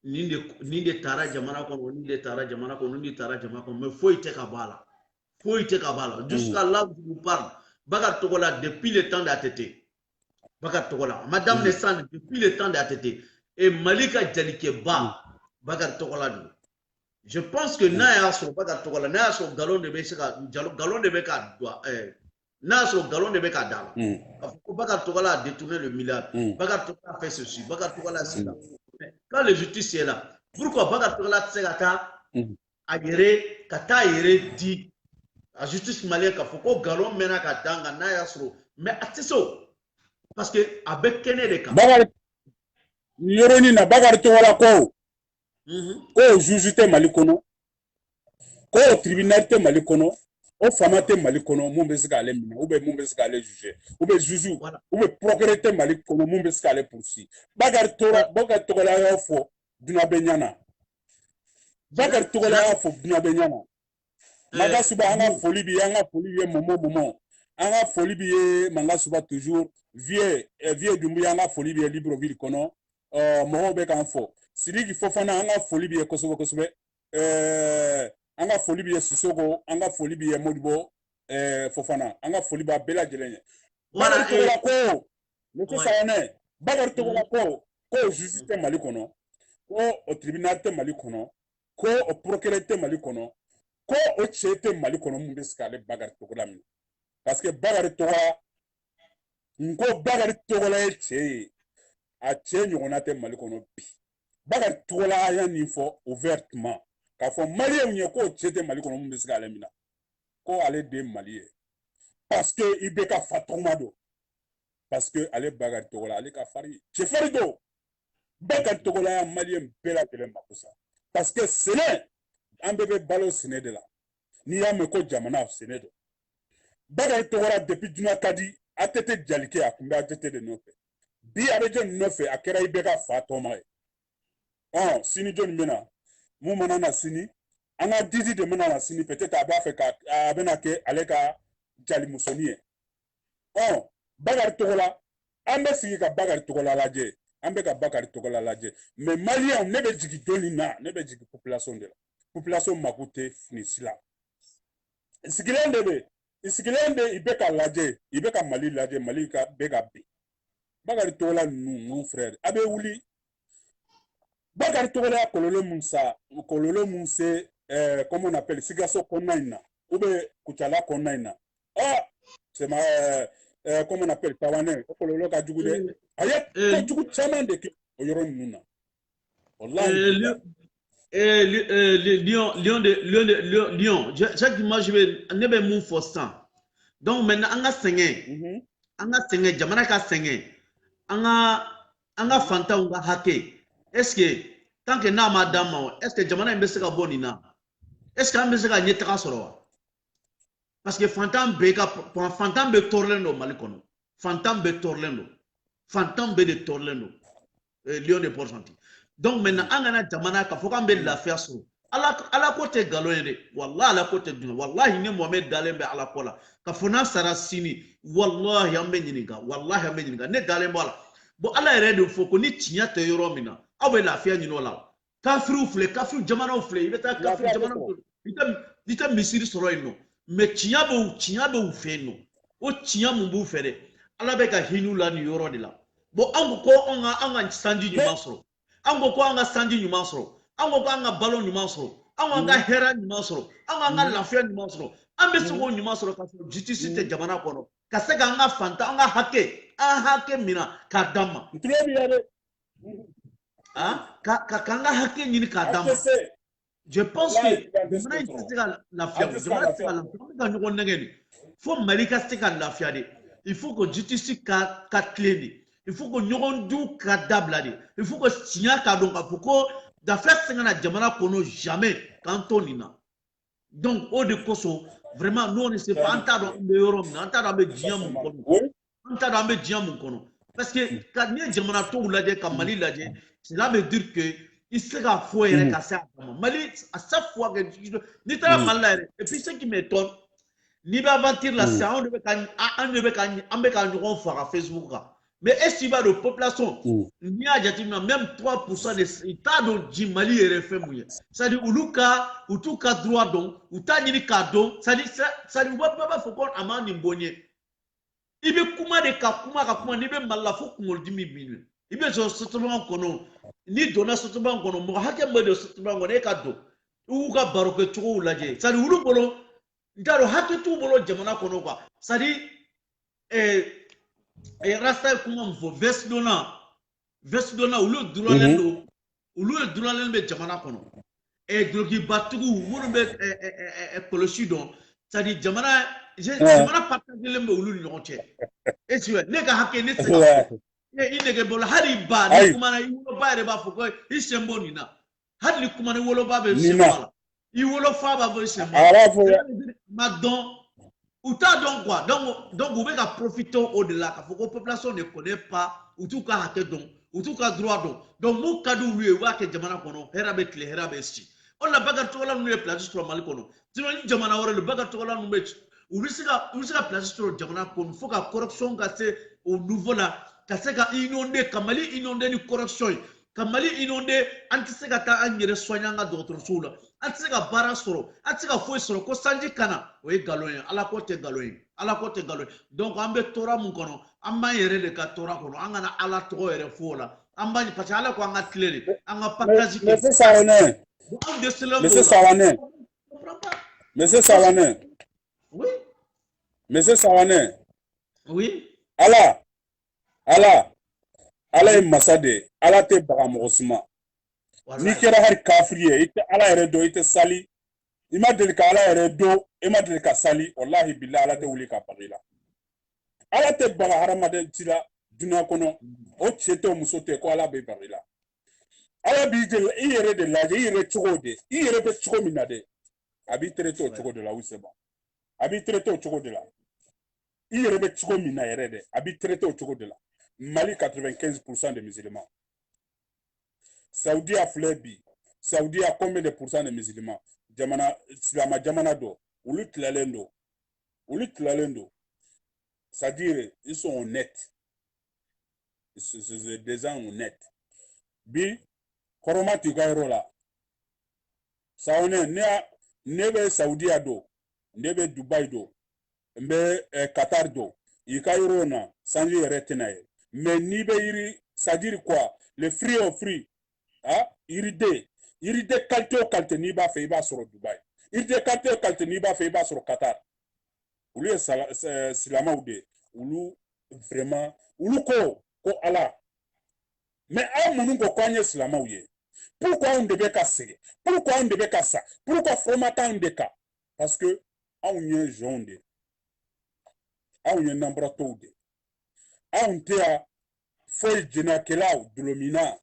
ni de tara jamana kɔnɔ, ni de tara jamana kɔnɔ, ni de tara jamana kɔnɔ, mais foyi tɛ ka bɔ a la. Foyi tɛ ka bɔ a la. Jusqu'à là où je vous parle, Baga Togola, depuis le temps d'ATT, Baga Togola, Madame Nessane, depuis le temps d'ATT, et Malika Djalikeba, Baga Togola. Je pense que Naya sur Baga Togola, Naya sur Galon de Beka, Galon de Beka, Naya sur Galon de Beka Dala. Baga Togola a détourné le milliard. Baga Togola a fait ceci, Baga Togola c'est là. Quand la justice est là, pourquoi Baga Togola Tsegata a géré, Kata a dit la justice malienne qu'il faut que Galon mena Katanga, Naya sur. Mais c'est ça. Parce que avec Kennedy de Baga Yoroni na Baga Togola ko. Ko juge te Mali kono ko tribunal te Mali kono o fama te Mali kono mun bɛ se k'ale minɛ ou bien mun bɛ se k'ale juger ou bien juge ou bien procureur te Mali kono mun bɛ se k'ale poursuivre Bakary Togola y'a fɔ dunan bɛ ɲana Bakary Togola y'a fɔ dunan bɛ ɲana Manga Suba an ka foli bi ye moment an ka foli bi ye Manga Suba toujours vieux Dumbuya an ka foli bi ye Libreville kɔnɔ mɔgɔw bɛ k'an fɔ Sidiki Fofana an ka foli bi ye kosɛbɛ an ka foli bi ye Sisoko an ka foli bi ye Modibo Fofana an ka foli b'a bɛɛ lajɛlen ye Bakary Togola ko ne tɛ sa ne Bakary Togola ko juge tɛ Mali kɔnɔ ko o tribunal tɛ Mali kɔnɔ ko o procureur tɛ Mali kɔnɔ ko o cɛ tɛ Mali kɔnɔ mun bɛ se k'ale Bakary Togola minɛ parce que Bakary Togola n ko Bakary Togola ye cɛ ye a cɛ ɲɔgɔnna tɛ Mali kɔnɔ bi Bakary Togola y'a nin fɔ ouvertement k'a fɔ maliyɛnw ye k'o cɛ tɛ Mali kɔnɔ mun bɛ se k'ale minɛ ko ale de ye Mali ye parce que i bɛ ka fa tɔgɔma don parce que ale Bakary Togola ale ka farin cɛfarin don Bakary Togola y'a maliyɛn bɛɛ lajɛlen mako sa parce que sɛnɛ an bɛɛ bɛ balo sɛnɛ de la n'i y'a mɛn ko jamana sɛnɛ don Bakary Togola depuis dunan ka di ATT Jalike a tun bɛ ATT de nɔfɛ bi a bɛ jɔn nɔfɛ a kɛra i bɛ ka fa tɔgɔma ye sini jɔn bɛ na mun mana na sini an ka Didi de mana na sini peut-être a b'a fɛ ka a bɛna kɛ ale ka jalimusoni ye Bakary Togola an bɛ sigi ka Bakary Togola lajɛ an bɛ ka Bakary Togola lajɛ mais maliyɛnw ne bɛ jigin dɔɔnin na ne bɛ jigin population de la population mako tɛ fini si la i sigilen de i bɛ ka lajɛ i bɛ ka Mali lajɛ Mali ka bɛ ka bin Bakary Togola ninnu mon frère a bɛ wuli Bakary Togola kɔlɔlɔ mun se comme on appelle Sikaso kɔnɔna in na ou bien Kucala kɔnɔna in na c'est comme on appelle Tawanɛ o kɔlɔlɔ ka jugu dɛ a ye kojugu caman de kɛ o yɔrɔ ninnu na wallahi Lion chaque dimanche ne bɛ mun fɔ sisan donc maintenant an ka sɛgɛn jamana ka sɛgɛn an ka fantanw ka hakɛ est-ce que tant que n'a ma d'an ma est-ce que jamana in bɛ se ka bɔ nin na est-ce que an bɛ se ka ɲɛtaga sɔrɔ wa parce que fantan bɛ tɔɔrɔlen don Mali kɔnɔ fantan bɛ tɔɔrɔlen don fantan bɛɛ de tɔɔrɔlen don Lion de Port-Gentil donc maintenant an kana jamana k'a fɔ k'an bɛ lafiya sɔrɔ ala ko tɛ nkalon ye dɛ wallahi ala ko tɛ dunan wallahi ni Mohamed dalen bɛ ala ko la k'a fɔ n'a sara sini wallahi an bɛ ɲininka ne dalen b'a la bon ala yɛrɛ de fɔ ko ni tiɲɛ tɛ yɔrɔ min na aw bɛ lafiya ɲini o la kafiriw filɛ kafiri jamanaw filɛ i bɛ taa kafiri jamanaw i tɛ misiri sɔrɔ yen nɔ mais tiɲɛ bɛ u fɛ yen nɔ o tiɲɛ mun b'u fɛ dɛ ala bɛ ka hin'u la nin yɔrɔ de la bon an ko an ka sanji ɲuman sɔrɔ an ko an ka sanji ɲuman sɔrɔ an ko an ka balo ɲuman sɔrɔ an ka hɛrɛ ɲuman sɔrɔ an ka lafiya ɲuman sɔrɔ an bɛ se k'o ɲuman sɔrɔ ka sɔrɔ justice tɛ jamana kɔnɔ ka se k'an ka fantan an ka hakɛ mina k'a d'an ma k'an ka hakɛ ɲini k'a d'an ma je pense que jamana in tɛ se ka lafiya jamana tɛ se ka lafiya an bɛ ka ɲɔgɔn nɛgɛ de fo Mali ka se ka lafiya de il faut que justice ka tilen de il faut que ɲɔgɔn du ka dabila de il faut que tiɲɛ k'a dɔn k'a fɔ ko d'affaire se ka na jamana kɔnɔ jamais k'an to nin na donc o de kosɔn vraiment nous on ne sait pas an t'a dɔn an bɛ yɔrɔ min na an t'a dɔn an bɛ diɲɛ mun kɔnɔ an t'a dɔn an bɛ diɲɛ mun kɔnɔ parce que n'i ye jamana tɔw lajɛ ka Mali lajɛ cela veut dire que il se ka fɔ yɛrɛ ka se a ma Mali à chaque fois que n'i taara Mali la yɛrɛ et puis ce qui m'étonne n'i bɛ aventure la sisan an bɛ ka ɲɔgɔn faga Facebook kan mais est-ce qu'il b'a dɔn population n'i y'a jateminɛ même 3% de i t'a dɔn ji Mali yɛrɛ fɛn mun ye c'est-à-dire u t'u ka droit dɔn u t'a ɲini k'a dɔn c'est-à-dire u b'a fɔ ko a ma nin bɔ n ye i bɛ kuma de ka kuma n'i bɛ Mali la fo kunkolodimi b'i minɛ i bɛ sɔrɔ sotoban kɔnɔ n'i donna sotoban kɔnɔ mɔgɔ hakɛ min bɛ don sotoban kɔnɔ e ka don i y'u ka baro kɛ cogow lajɛ c'est-à-dire olu bolo n t'a dɔn hakɛ t'u bolo jamana kɔnɔ quoi c'est-à-dire rasta ye kuma min fɔ veste donna olu duralen bɛ jamana kɔnɔ dulokibatigiw minnu bɛ kɔlɔsi dɔn c'est-à-dire jamana partagelen bɛ olu ni ɲɔgɔn cɛ est ce que ne ka hakɛ ne tɛ se ka fɔ i nege bolo hali ba ni kumana i woloba yɛrɛ b'a fɔ ko i sen bɔ nin na hali ni kumana i woloba bɛ sen bɔ a la i wolofa b'a fɔ i sen bɔ a la ma dɔn u t'a dɔn quoi donc u bɛ ka profiter o de la k'a fɔ ko population ne connaît pas u t'u ka hakɛ dɔn u t'u ka droit dɔn donc mun ka di olu ye u b'a kɛ jamana kɔnɔ hɛrɛ bɛ tile hɛrɛ bɛ si o de la Bakary Togola ninnu ye place sɔrɔ Mali kɔnɔ sinon ni jamana wɛrɛ don Bakary Togola ninnu bɛ u bɛ se ka place sɔrɔ jamana kɔnɔ fo ka corruption ka se au niveau la ka se ka inonder ka Mali inonder ni corruption ye ka Mali inonder an tɛ se ka taa an yɛrɛ soigner an ka dɔgɔtɔrɔsow la an tɛ se ka baara sɔrɔ an tɛ se ka foyi sɔrɔ ko sanji kana o ye nkalon ye Ala ko tɛ nkalon ye Ala ko tɛ nkalon ye donc an bɛ tɔɔrɔ mun kɔnɔ an b'an yɛrɛ de ka tɔɔrɔ kɔnɔ an kana Ala tɔgɔ yɛrɛ fɔ o la an b'a parce que Ala ko an ka tile de an ka partage kɛ Monsieur Sawané Monsieur Sawané oui Monsieur Sawané oui Ala ye masa de Ala tɛ baga mɔgɔ si ma n'i kɛra hali kafiri ye i tɛ Ala yɛrɛ dɔn i tɛ sali i ma deli ka Ala yɛrɛ dɔn i ma deli ka sali wallahi billahi Ala tɛ wuli ka baga i la Ala tɛ baga hadamaden ci la dunuya kɔnɔ o cɛ tɛ o muso tɛ ko Ala bɛ baga i la Ala b'i jeli i yɛrɛ de lajɛ i yɛrɛ cogo de i yɛrɛ bɛ cogo min na dɛ a b'i traiter o cogo de la c'est bon a b'i traiter o cogo de la i yɛrɛ bɛ cogo min na yɛrɛ dɛ a b'i traiter o cogo de la Mali 95% de musulmans Saudi a filɛ bi Saudi a combien de pourcents de musulmans silama jamana dɔ olu tilalen don c'est-à-dire ils sont honnêtes c'est des gens honnêtes bi kɔrɔma t'i ka yɔrɔ la Sawané ne bɛ Saudiya dɔn ne bɛ Dubaï dɔn n bɛ Qatar dɔn i ka yɔrɔ na sanji yɛrɛ tɛna ye mais n'i bɛ yiri c'est-à-dire quoi le fruit au fruit yiriden qualité o qualité n'i b'a fɛ i b'a sɔrɔ Dubaï yiriden qualité o qualité n'i b'a fɛ i b'a sɔrɔ Qatar olu ye silamɛw de olu vraiment olu ko Ala mais anw minnu ko k'an ye silamɛw ye pourquoi anw de bɛ ka sɛgɛn pourquoi anw de bɛ ka sa pourquoi fɔrɔma t'anw de kan parce que anw ye jɔnw de anw ye nanbaratɔw de anw tɛ yan foyi jɛnnakɛlaw dulomina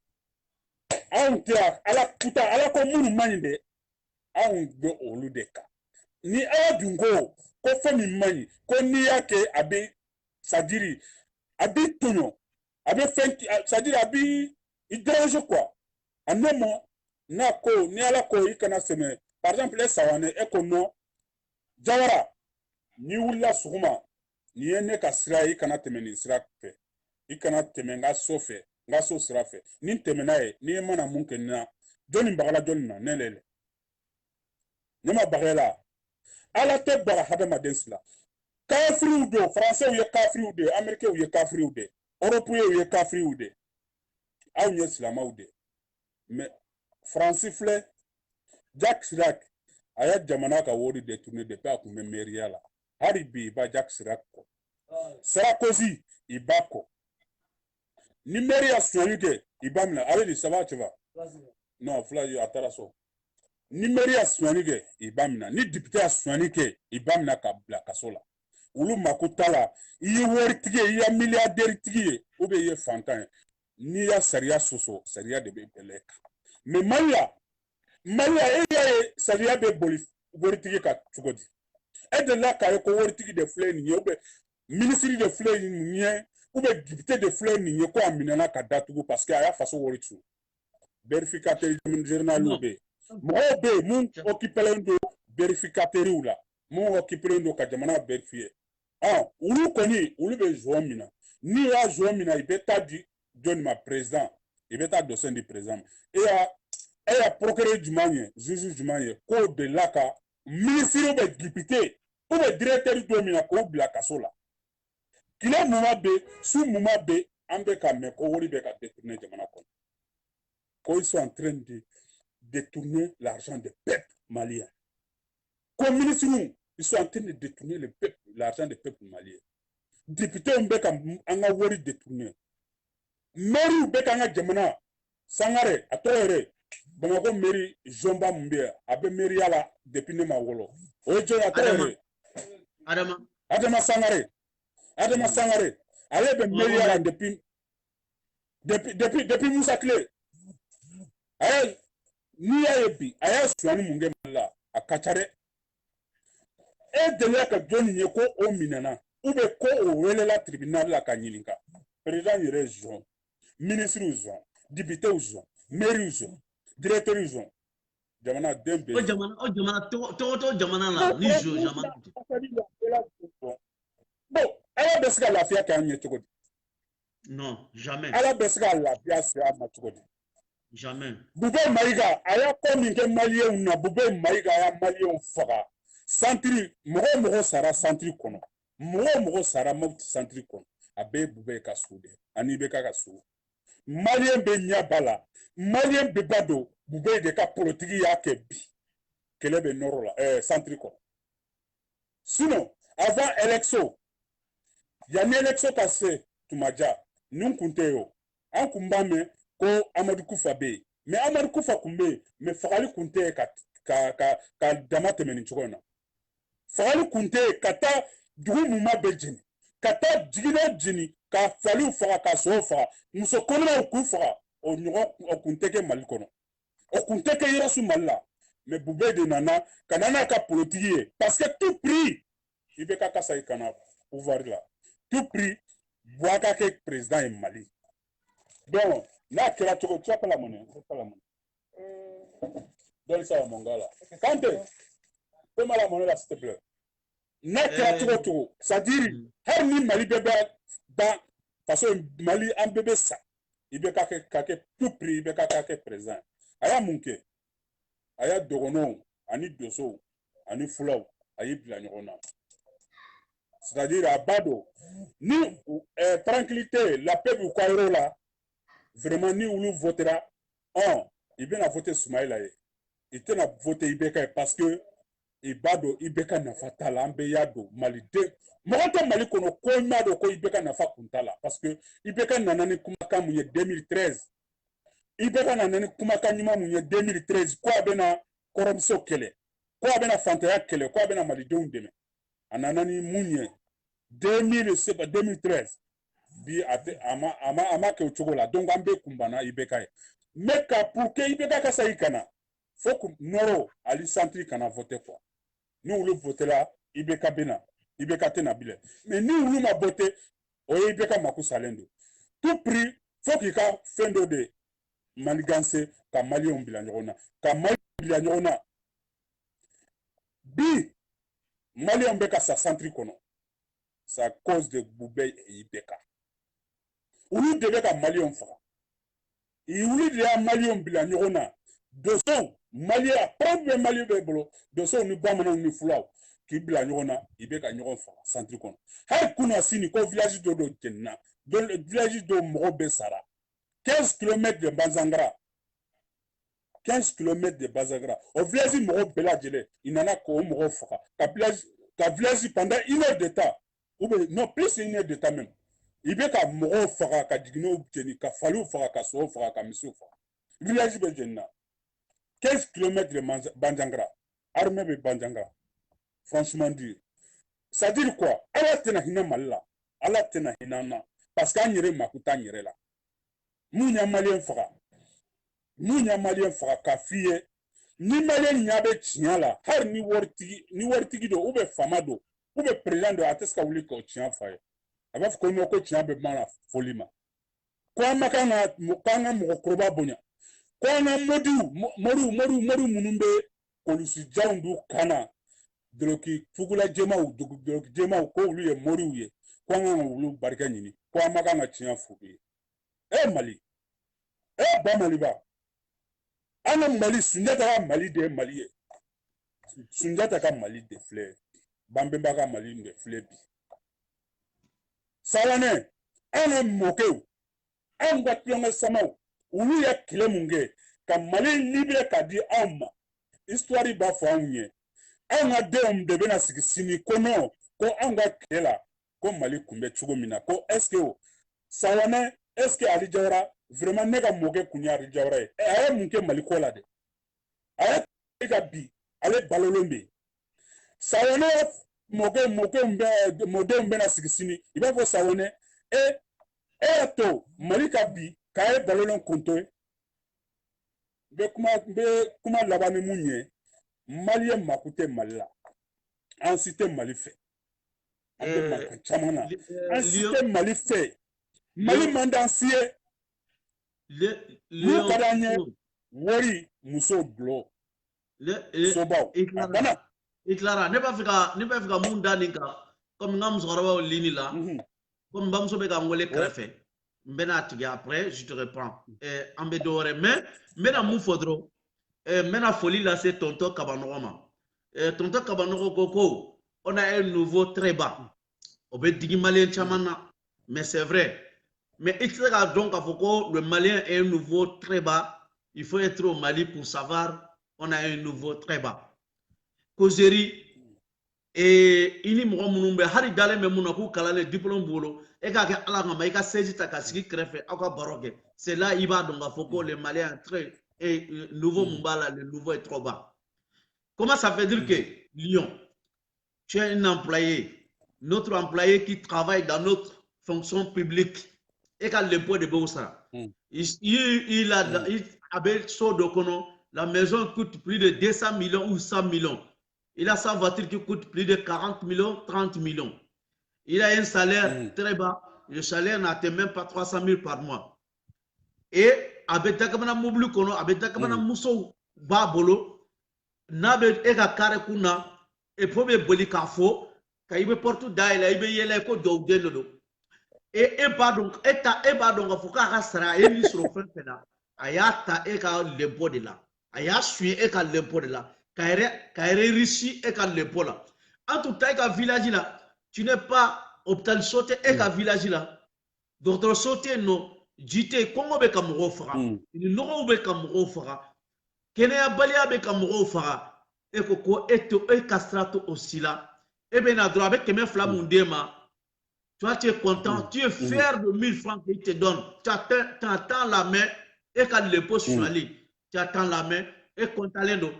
anw tɛ yan ala ko minnu man ɲi dɛ anw bɛ olu de kan ni ala dun ko fɛn min man ɲi ko n'i y'a kɛ a bɛ c'est-à-dire a b'i tɔɲɔ a bɛ fɛn c'est-à-dire a b'i déranger quoi en un mot n'a ko ni ala ko i kana sɛmɛ par exemple e Sawané e ko non Jawara n'i wulila sɔgɔma n'i ye ne ka sira ye i kana tɛmɛ nin sira fɛ i kana tɛmɛ n ka so fɛ n ka so sira fɛ ni n tɛmɛna ye n'i mana mun kɛ n na jɔnni bagala jɔnni na ne lɛ ne ma baga la ala tɛ baga hadamaden si la kafiriw don faransɛw ye kafiriw de amɛrikɛnw ye kafiriw de ɔrɔpu ye kafiriw de anw ye silamɛw de mais Francis Flay, Jacques Chirac, aya jamana ka wori détourné depuis a kumbe mairie la. Haribi ba Jacques Chirac ko. Sarkozy ibako. Ni mairie a soigné que ibamna, allez ça va tu vas. Non, Flay ataraso. Ni mairie a soigné que ibamna, ni député a soigné que ibamna ka bla kasola. Ulu makutala, iyi wori tigi, iya milliardaire tigi, ube ye fantan. Ni ya sariya soso, sariya de be beleka. Mais Malia e sariya be boli tigi ka chugodi. E de la ka ko wori tigi de fleur ni ube ministre de fleur ni ube député de fleur ni ko aminana ka datugo parce que aya faso wori tu. Vérificateur journal ube. Mo be mun occupelendo vérificateur ula. Mun occupelendo ka jamana vérifier. Ah, ulu koni, ulu be joamina. Ni ya joamina ibeta di John ma président, ibeta dossier du président. Et ya procureur Jumanye, juge Jumanye, ko de laka, ministre be député, ou be directeur du domina ko bla kasola. Kila mouma be, sous mouma be, ambe ka me ko wori be ka détourner jamana kon. Ko ils sont en train de détourner l'argent des peuples maliens. Comme ministre, ils sont en train de détourner l'argent des peuples maliens. Député Mbeka anga wori détourné. Mairie Mbeka anga jamana Sangare atoere Bamako mairie Jomba Mbea abe mairie ala depuis ne ma wolo. Ojo atoere Adama Sangare ale be mairie ala depuis Moussa Clé. Ay ni ya yebi aya suani munge mala akachare e de la ka joni nye ko o minana ube ko o wele la tribunal la kanyilinka président yere zon ministre zon député zon maire zon directeur zon jamana dembe o jamana to jamana la ni jo jamana bon ala beska la fia ka nye tokodi non jamais ala beska la fia se ama tokodi jamais Boubé Maïga aya ko min ke malien na Boubé Maïga aya malien faga santri mogo sara santri kono mogo sara mot santri kono abe Boubé ka soude ani be ka sou malien be nyabala malien be bado Boubé de ka politique ya ke bi kele be noro la santri kono sinon avant élection ya ni élection passé tumaja nun kunteo an kumbame ko Amadou Koufa be mais Amadou Koufa kumbe mais fagali kunte ka dama temeni chokona fagali kunte kata dugu muma be jini kata jigina jini ka fali faga ka so faga muso konna ku faga o nyogo o kunte ke mali kono o kunte ke yirasu malla mais Boubé de nana kanana ka politique parce que tout prix il be ka sa ikana pouvoir là tout prix boaka ke président e Mali donc na kera tu as pas la monnaie, donne ça à mon gars là. Kante, fais-moi la monnaie là s'il te plaît. Na kera tu c'est-à-dire, ni Mali bébé dans façon Mali un bébé ça. Il be kake tout prix, il be kake présent. Aya munke, aya dogono, ani doso, ani fulaw, ayi bila nyona. C'est-à-dire à Bado, ni tranquillité, la paix du Cairo là. Vraiment, ni où nous votera, il vient à voter Soumaïla. Il vient à voter Ibeka parce que Ibado, Ibeka n'a pas talent, Beyado, Malide. Moronto Mali kono koima do ko Ibeka n'a pas kuntala parce que Ibeka nanani kumaka mouye 2013. Ibeka nanani kumaka nyuma mouye 2013. Quoi bena koromso kele, quoi bena fantaya kele, quoi bena Malide undeme. Ananani mouye 2013. Bi ate ama ke uchogola donc ambe kumbana Ibeka mais ka pour que Ibeka ka saikana faut que noro ali centri kana voter quoi nous le voter là Ibeka bena Ibeka tena bile mais nous ma voter o Ibeka makusalendo tout prix faut qu'il ka fendo de maniganse ka mali on bilanyona ka mali bilanyona bi mali on beka sa centri kono c'est à cause de Boubé et Ibeka. Ulu devait ka Malion fera. Et ulu de Malion bila nyona. De son Malia prendre Malien beblo. De son ni bamana ni fulao. Ki bila nyona Ibeka nyon fera. Centre kono. Hay kuna sini ko village do kenna. Dans le village de Morobe Sara. 15 km de Banzangara. 15 km de Bandiangara. Au village, il n'en a qu'au Moro Fara. Ka village pendant 1 heure de temps. Non, plus d'1 heure de temps même. Il veut qu'à Moro Fara, qu'à Digno, qu'à Falou Fara, qu'à So Fara, qu'à Missou Fara. Village Belgiana. 15 km de Bandiangara. Armée de Bandiangara. Franchement dit. Ça dit quoi? Allah tena hina malala. Allah tena hinana. Parce qu'à nyere makuta nyere la. Mounya malien fara. Mounya malien fara ka fiye. Ni malien nyabe tien la. Har ni wortigi do oube famado. Oube président de ateska wuli ko tien faye. Abaf ko no ko tien be mana folima. Kwa makanga mukanga mukroba bonya. Kwa na moru munumbe kolusi jaundu kana. Doloki fugula jema ou doloki jema ou ko ulu ye mori ou ye kwa nga ulu barika nyini kwa maka nga tiyan fugi Mali ba Mali ba ana Mali Sunjata ka Mali de Mali ye Sunjata ka Mali de fleur Bambemba ka Mali de fleur bi sawane ana mokeu an ga tlonga sama ulu ya kile munge ka Mali libre ka di amma histoire ba fo anye anga dem de bena sini kono ko anga kela ko Mali kumbe chugo mina ko est-ce que sawane est-ce que Ali Jawara vraiment nega moge kunya Ali Jawara ay munke Mali ko la de ay ga bi ale balolombe sawane moge mbe na sini iba fo sawane to Mali ka bi ka balolon konto be kuma labani munye Malien makute Malila. En cité Mali fait. En cité Mali fait. Mali mandancier. Le kadanye wori muso blo. Sobao. Iklara ne pas fika munda ninka comme ngam zoroba lini là. Comme bamso be ngole krefe. Mbena tiga après je te reprends. Ambedore mais na mu fodro. Mena folie là c'est tonton Kabanoroma. Tonton Kabanoro Koko, on a un nouveau très bas. On peut dire malien chamana, mais c'est vrai. Mais il sera donc à Foucault, le malien est un nouveau très bas. Il faut être au Mali pour savoir, on a un nouveau très bas. Kozeri et il me remonte hari dale me munaku kalale diplôme bolo et ka ala ngama ka seji takasiki krefe aka baroke. C'est là il va donc à Foucault le malien très et nouveau Mumbala, le nouveau est trop bas. Comment ça veut dire que Lyon, tu es un employé, notre employé qui travaille dans notre fonction publique, et quand l'impôt de Boussa, il avait saut de Kono, la maison coûte plus de 200 millions ou 100 millions. Il a sa voiture qui coûte plus de 40 millions, 30 millions. Il a un salaire très bas, le salaire n'atteint même pas 300 000 par mois. Et abetakabana moblu kono abetakabana muso ba bolo nabe ega kare kuna e pobe boli kafo ka ibe portu daila ibe yele ko do delo et donc afuka rasara e mi sur fena ayata eka lempo de la aya sui eka lempo de la kaire richi eka lempo la en tout cas eka village là tu n'es pas hôpital sauté eka village là docteur sauté non jite kongo be kamuro fara ni nogo be kamuro fara kene ya balia be kamuro fara e ko eto e castrato aussi là e ben na droit avec mes flammes ndema toi tu es content tu es fier de 1000 francs qu'il te donne tu attends la main et quand le poste choisi tu attends la main et contalendo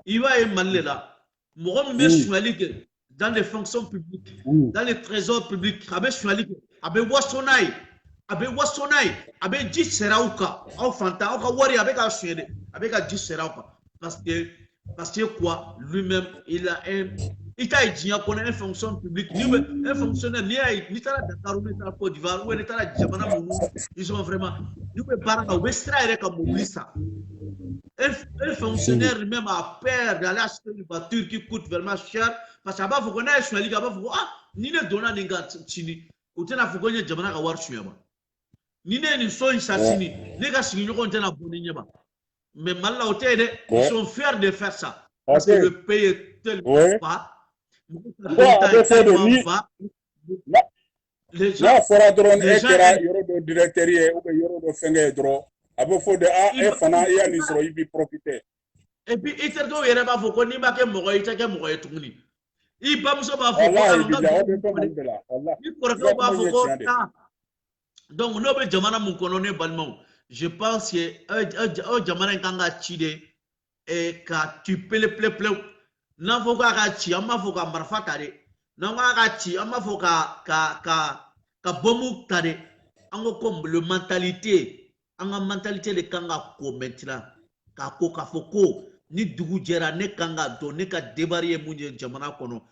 il va e malé là mo me choisi que dans les fonctions publiques dans les trésors publics abe choisi abe wasonai abe ji serauka au fanta au wari avec un chien avec un ji serauka parce que quoi lui-même il a dit qu'on a une fonction publique un fonctionnaire ni tara Dakar ni tara Côte d'Ivoire ou ni tara Jamana Mounou ils sont vraiment nous peut pas au extraire comme Moulissa un fonctionnaire même a peur d'aller acheter une voiture qui coûte vraiment cher parce que là faut qu'on ait choisi là faut ni ne donna ni gars chini ou tena faut qu'on ait Jamana ka war chouema ni ne ni so insasini ne ga sigi nyoko ntena boni nyeba mais mal là hôtel ils sont fiers de faire ça parce que le pays est tellement pas les gens fera drone etera yoro do directeur ou yoro do fenge dro abo fo de e fana ya ni soro ibi profiter et puis iterdo yere ba fo ko ni ba ke mo ko ite ke mo ko tungni I bamso ba fo ko wallahi anga billahi o to man de la wallahi ni ko ko ba fo ko ta donc no be jamana mun kono ne balmo je pense que jamana kanga chide e ka tu pele ple na fo ka chi amma fo ka marfa tare na ka chi amma fo ka bomu tare ango comme le mentalité anga mentalité de kanga ko maintenant ka ko ka fo ko ni dugu jera ne kanga do ne ka debariye munye jamana kono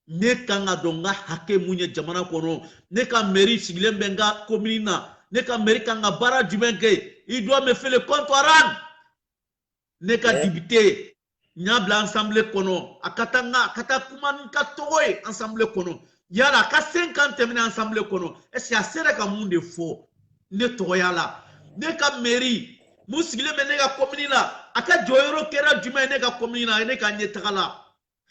ne kanga do nga hake munye jamana kono ne ka mairie sigilen benga commune na ne ka mairie kanga bara jumenke il doit me faire le compte oral ne ka député nyabla ensemble kono akatanga katakuman katoy ensemble kono yala ka 50 mine ensemble kono est-ce que sera ka munde fo ne toyala ne ka mairie musigile me ne ka commune la aka joyoro kera juma ne ka commune na ne ka nyetala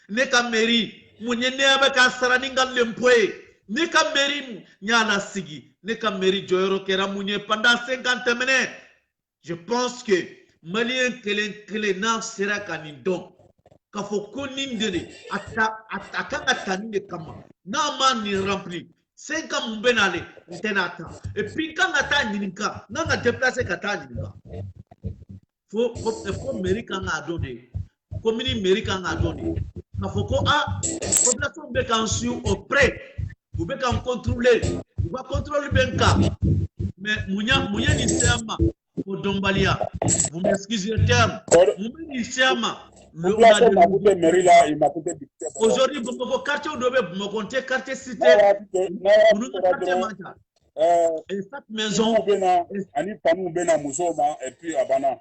ne ka mairie munye ne abaka sarani ngalle mpoe ne ka mairie nyala sigi ne ka mairie joyoro kera munye pendant 50 minutes je pense que malien kelen na sera kanindo ka fo ko nindele aka atani kama na ma ni rempli 5 ans mbenale ntenata et puis quand ata ninika na nga déplacer kata ninika faut mairie kan a donné commune mairie kan a donné ka fo ko population be kan sur auprès vous be kan contrôler vous va contrôler benka mais munya ni sema au Dombalia vous m'excusez le terme munya ni sema le aujourd'hui beaucoup quartier dobe me compter quartier cité et chaque maison ani panu bena musoma et puis abana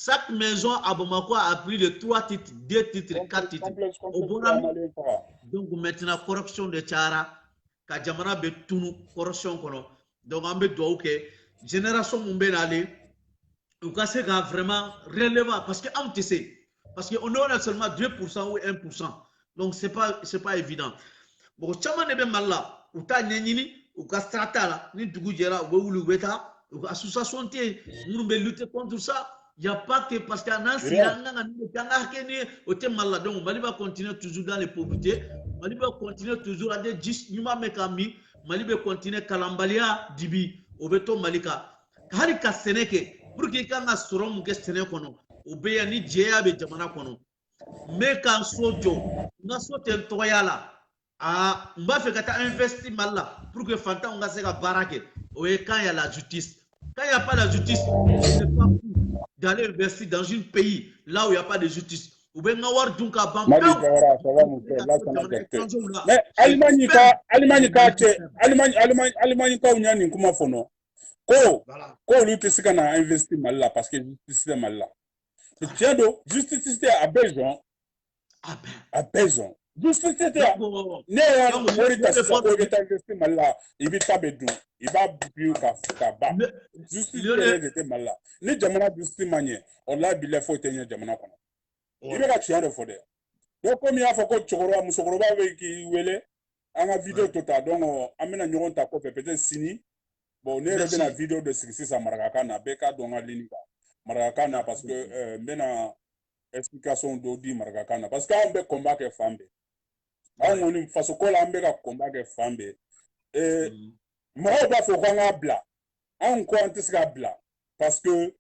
chaque maison à Bamako a pris de 3 titres, 2 titres, 4 titres. Au Bonami. Donc maintenant, corruption de Tchara, Kajamana Betunu, corruption kono. Donc on peut dire que génération Mumben allé, ou que c'est vraiment relevant parce que on sait, parce qu'on a seulement 2% ou 1%. Donc c'est pas évident. Bon, Tchama nebe malla, ou ta nyini, ou ka strata la, ni dugujera, ou wulu beta, ou association té, nous be lutter contre ça. Il n'y a pas que parce qu'il y a un donc Mali va continuer toujours dans les pauvretés, Mali va continuer toujours à dire 10 Numa Mekami, Mali va continuer Kalambalia Dibi, Obeto Malika. Harika Seneke, pour qu'il y ait un sorom que Senekono, Obeya ni Djea be Jamana Kono. Mais quand Sojo, n'a sauté un toyala, m'a fait qu'à investir mal là, pour que Fanta on a se barake, quand il y a la justice. Quand il n'y a pas de justice, c'est pas fou d'aller investir dans un pays là où il n'y a pas de justice. Ou bien avoir donc à mais Allemagne ka unyani kuma fono ko lui te sika na investir mal là parce que justice est mal là. Tiens donc justice a besoin justice était ne mori ta sa ko ta investir mal là il va bedu il va bu ka ba justice était mal là ni jamana justice manye on la bile faut tenir jamana kono il va tirer de fode donc comme il a fait ko chokoro musokoro ba be ki wele anga vidéo tota donc amena nyoron ta ko peut-être sini bon ne rebe na vidéo de 66 maraka na beka donga linika maraka na parce que mbena explication d'odi maraka na parce que on be combat ke fambe on une façon ko la mbeka combat ke fambe mo ba fo kwanga bla on ko antiska bla parce que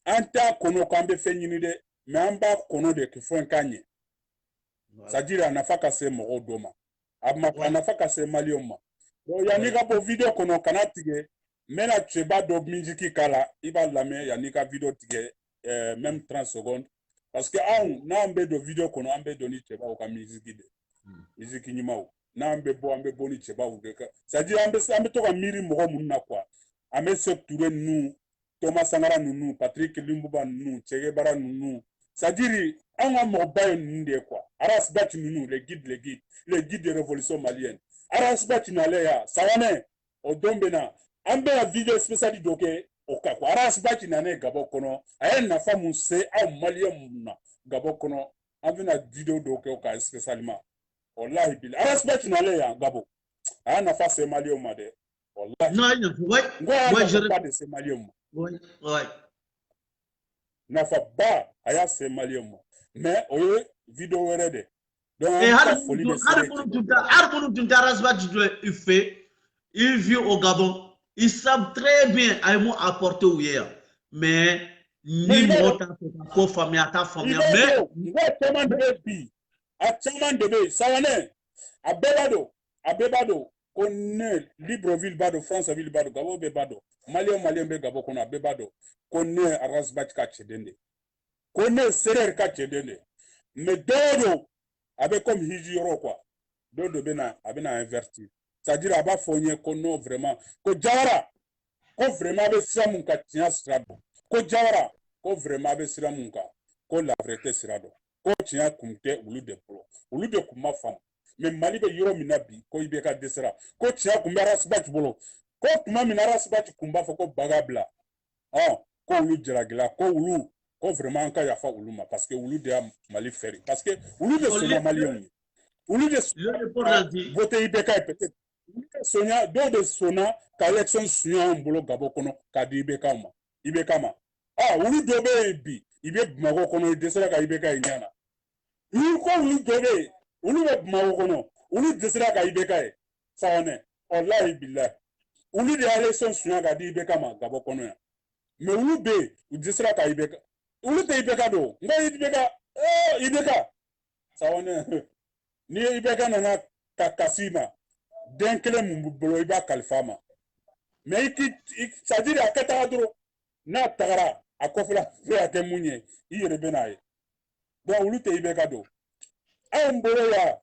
anta kono kambe fenyini de mais amba kono de ke fon kanye c'est-à-dire anafaka se mo doma anafaka se malioma donc yanika po video kono kanatige mena cheba do minjiki kala iba lame yanika video tige même 30 secondes parce que na ambe do video kono ambe do ni cheba o ka miziki de miziki nyimao na ambe boni cheba o de c'est-à-dire ambe to ka miri mo munna quoi ambe secteur nous Thomas Sangara nous Patrick Lumbuba nous Che Bara nous c'est-à-dire on a mo baye nous quoi aras bat nous les guides de révolution malienne aras bat nale ya sawane o dombena ambe la vidéo spéciale doke o ka ko aras bat nane gabo kono ayen na famu se a malien na gabo kono amena vidéo doke o ka spécialement wallahi bil aras bat nale ya gabo ayen na fa se malien ma de wallahi non ouais je pas de ce malien ouais nafa ba aya se malien mo mais oye vidéo wéré de donc Harmono Tuntaras il fait, il vit au Gabon, ils savent très bien à moi apporter où hier, mais ni moi ta famille ta famille mais tellement de bi a tellement de sawane abebado konne Libreville bado Franceville bado Gabo be bado malien be Gabo kono abebado konne Arasbat ka chedende konne Serer ka chedende mais dodo avec comme hijiro quoi dodo bena abena inverti c'est-à-dire aba fonye kono vraiment ko jawara ko vraiment be samun ka tinya strado ko jawara ko vraiment be siramun ka ko la vérité sirado ko tinya kumte ulu de kuma fam mais mali be yoro minabi ko ibeka desera ko tinya kumba rasbat bolo ko tuma mina rasbat kumba fo ko bagabla ko ulu jiragila ko ulu ko vraiment ka yafa ulu ma parce que ulu de mali feri parce que ulu de sona malien ulu de voter ibeka peut-être sonia do de sona ka election sunya mbolo Gabo kono ka di ibeka ma ulu do be bi ibe mago kono desera ka ibeka inyana ulu do be ulu be mago kono ulu desera ka ibeka e sawane wallahi billah ulu de election sunya ka di ibeka ma Gabo kono ya mais ulu be desera ka ibeka ulu te ibeka do ngai ibeka sawane ni ibeka na kakasima den kele mbolo iba kalfama mais c'est-à-dire akata dro na tagara akofla fe akemunye iyerebenaye donc ulu te ibeka do mbolo ya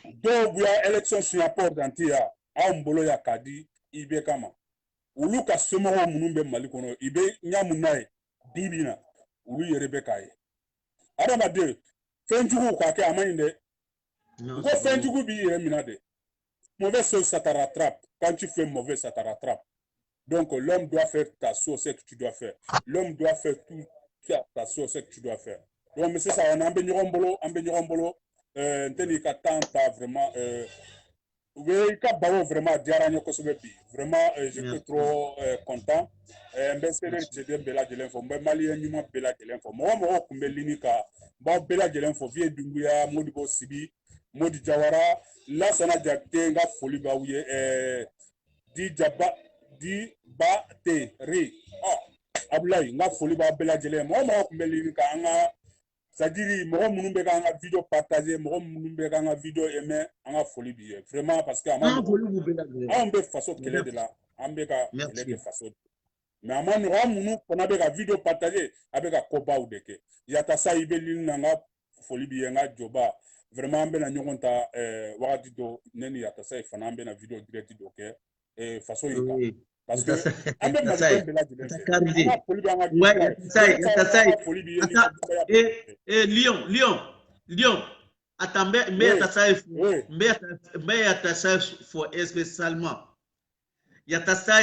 do buya election sur port d'antia mbolo ya kadi ibeka ma ulu ka somo munumbe mali kono ibe nyamunaye dibina ulu yerebeka ye adama de fenjugu kwa ke amande ko fenjugu bi yemina de mauvaise chose ça te rattrape quand tu fais mauvais ça te rattrape donc l'homme doit faire ta sauce ce que tu dois faire l'homme doit faire tout ta sauce ce que tu dois faire donc mais c'est ça on ambe nyorombolo nteni ka tanta vraiment oui ka bawo vraiment diaranyo ko sobebi vraiment j'étais trop content mbesere tede bela de l'info mbe malien nyuma bela de l'info mo kumbe linika ba bela de l'info vie dunguya modibo sibi modi jawara la sana jakte nga foli ba wuye di ba te ri abulay nga foli ba bela de l'info mo kumbe linika anga c'est-à-dire mo munumbe ka nga vidéo partager mo munumbe ka nga vidéo aimer anga foli bi vraiment parce que on be façon kele de la ambe ka kele de façon mais amano munu kona be ka vidéo partager avec ka koba udeke yata sa ibeli nga foli bi nga joba vraiment ambe na nyonta wakati do neni yata sa fana ambe na vidéo direct do ke façon yika parce que ambe ma be la Lyon attendez mais yata sa faut spécialement yata sa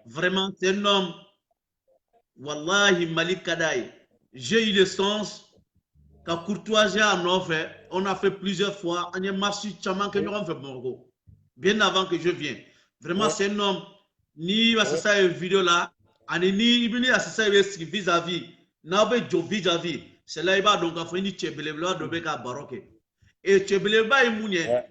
vraiment c'est un homme wallahi Malik Kadaï j'ai eu le sens ka courtoisie en offre on a fait plusieurs fois on a marché chaman que nous on fait morgo bien avant que je vienne vraiment c'est un homme ni à cette vidéo là ani ni ibini à cette vis-à-vis na be jo vis-à-vis c'est là il va donc a fini chebelebla do be ka baroque et chebeleba imunye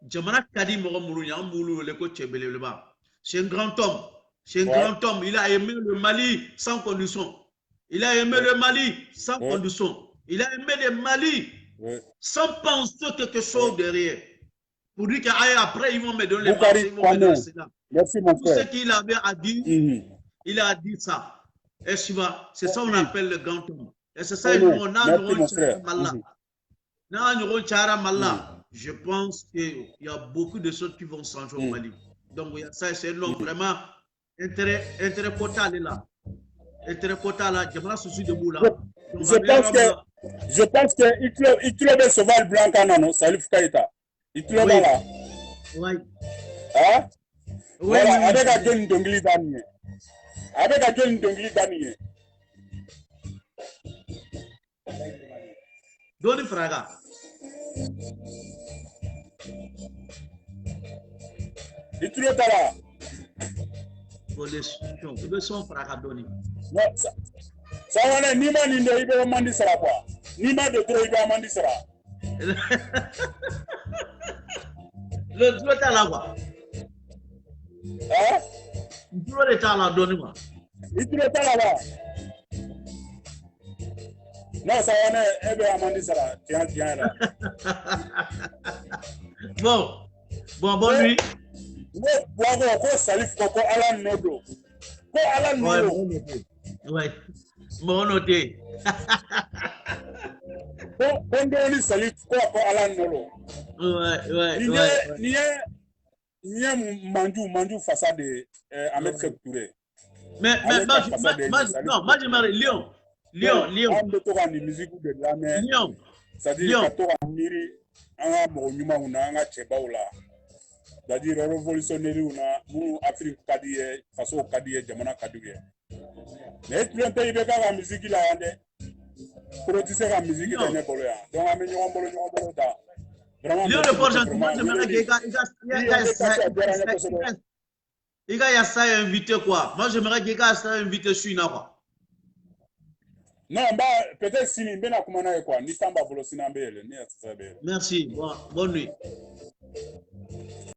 jamana kadi mo murunya mulu le ko chebeleba c'est un grand homme. C'est un grand homme. Il a aimé le Mali sans condition. Il a aimé le Mali sans condition. Il a aimé le Mali sans penser quelque chose derrière. Pour dire qu'après, ils vont me donner les marchés, ils vont me donner cela. Merci, mon Tout ce qu'il avait à dire, il a dit ça. Et c'est ça qu'on appelle le grand homme. Et c'est ça qu'on a. Je pense qu'il y a beaucoup de choses qui vont changer au Mali. Donc, ça, c'est un homme vraiment intérêt quota là. Intérêt quota là, j'aimerais souci de vous là. Je pense que il trouve Sauvage Blanc non, Salif Keïta. Il trouve là. Oui. Hein? Voilà, avec la gueule d'ongli d'année. Avec la gueule d'ongli d'année. Doni Fraga. Il trouve là. Le son Fraga Doni. Sawana nima ninde ibe mandi sara quoi. Nima de trop ibe mandi sara. Le tulo t'a la quoi. Hein? Le tulo de t'a la donne moi. Il tulo t'a la ba. Non, sawana ebe amandi sara. Tiens là. Bon nuit. Ouais, ko Salif ko Alan Nodo. Ko Alan Nodo. Ouais. Bon noté. Ko ndoni Salif ko Alan Nodo. Ouais. Niye manju façade de Ahmed Seck Touré. Mais moi j'aimerais Lyon. On peut toka ni musique de la mais Lyon. C'est-à-dire ka toka miri anga mo nyuma una anga cheba ula. C'est-à-dire révolutionnaire una mu Afrique kadiye façon kadiye jamana kadiye. Mais tu entends ibe ka musique la ande. Produire la musique de ne bolo ya. Donc ame nyoma bolo da. Lyon le projet moi j'aimerais il y a ça invité quoi. Moi j'aimerais que ça invité sur une quoi. Non, bah peut-être si ni bena kumana quoi, ni tamba bolo sinambele, ni ça. Merci. Bonne nuit.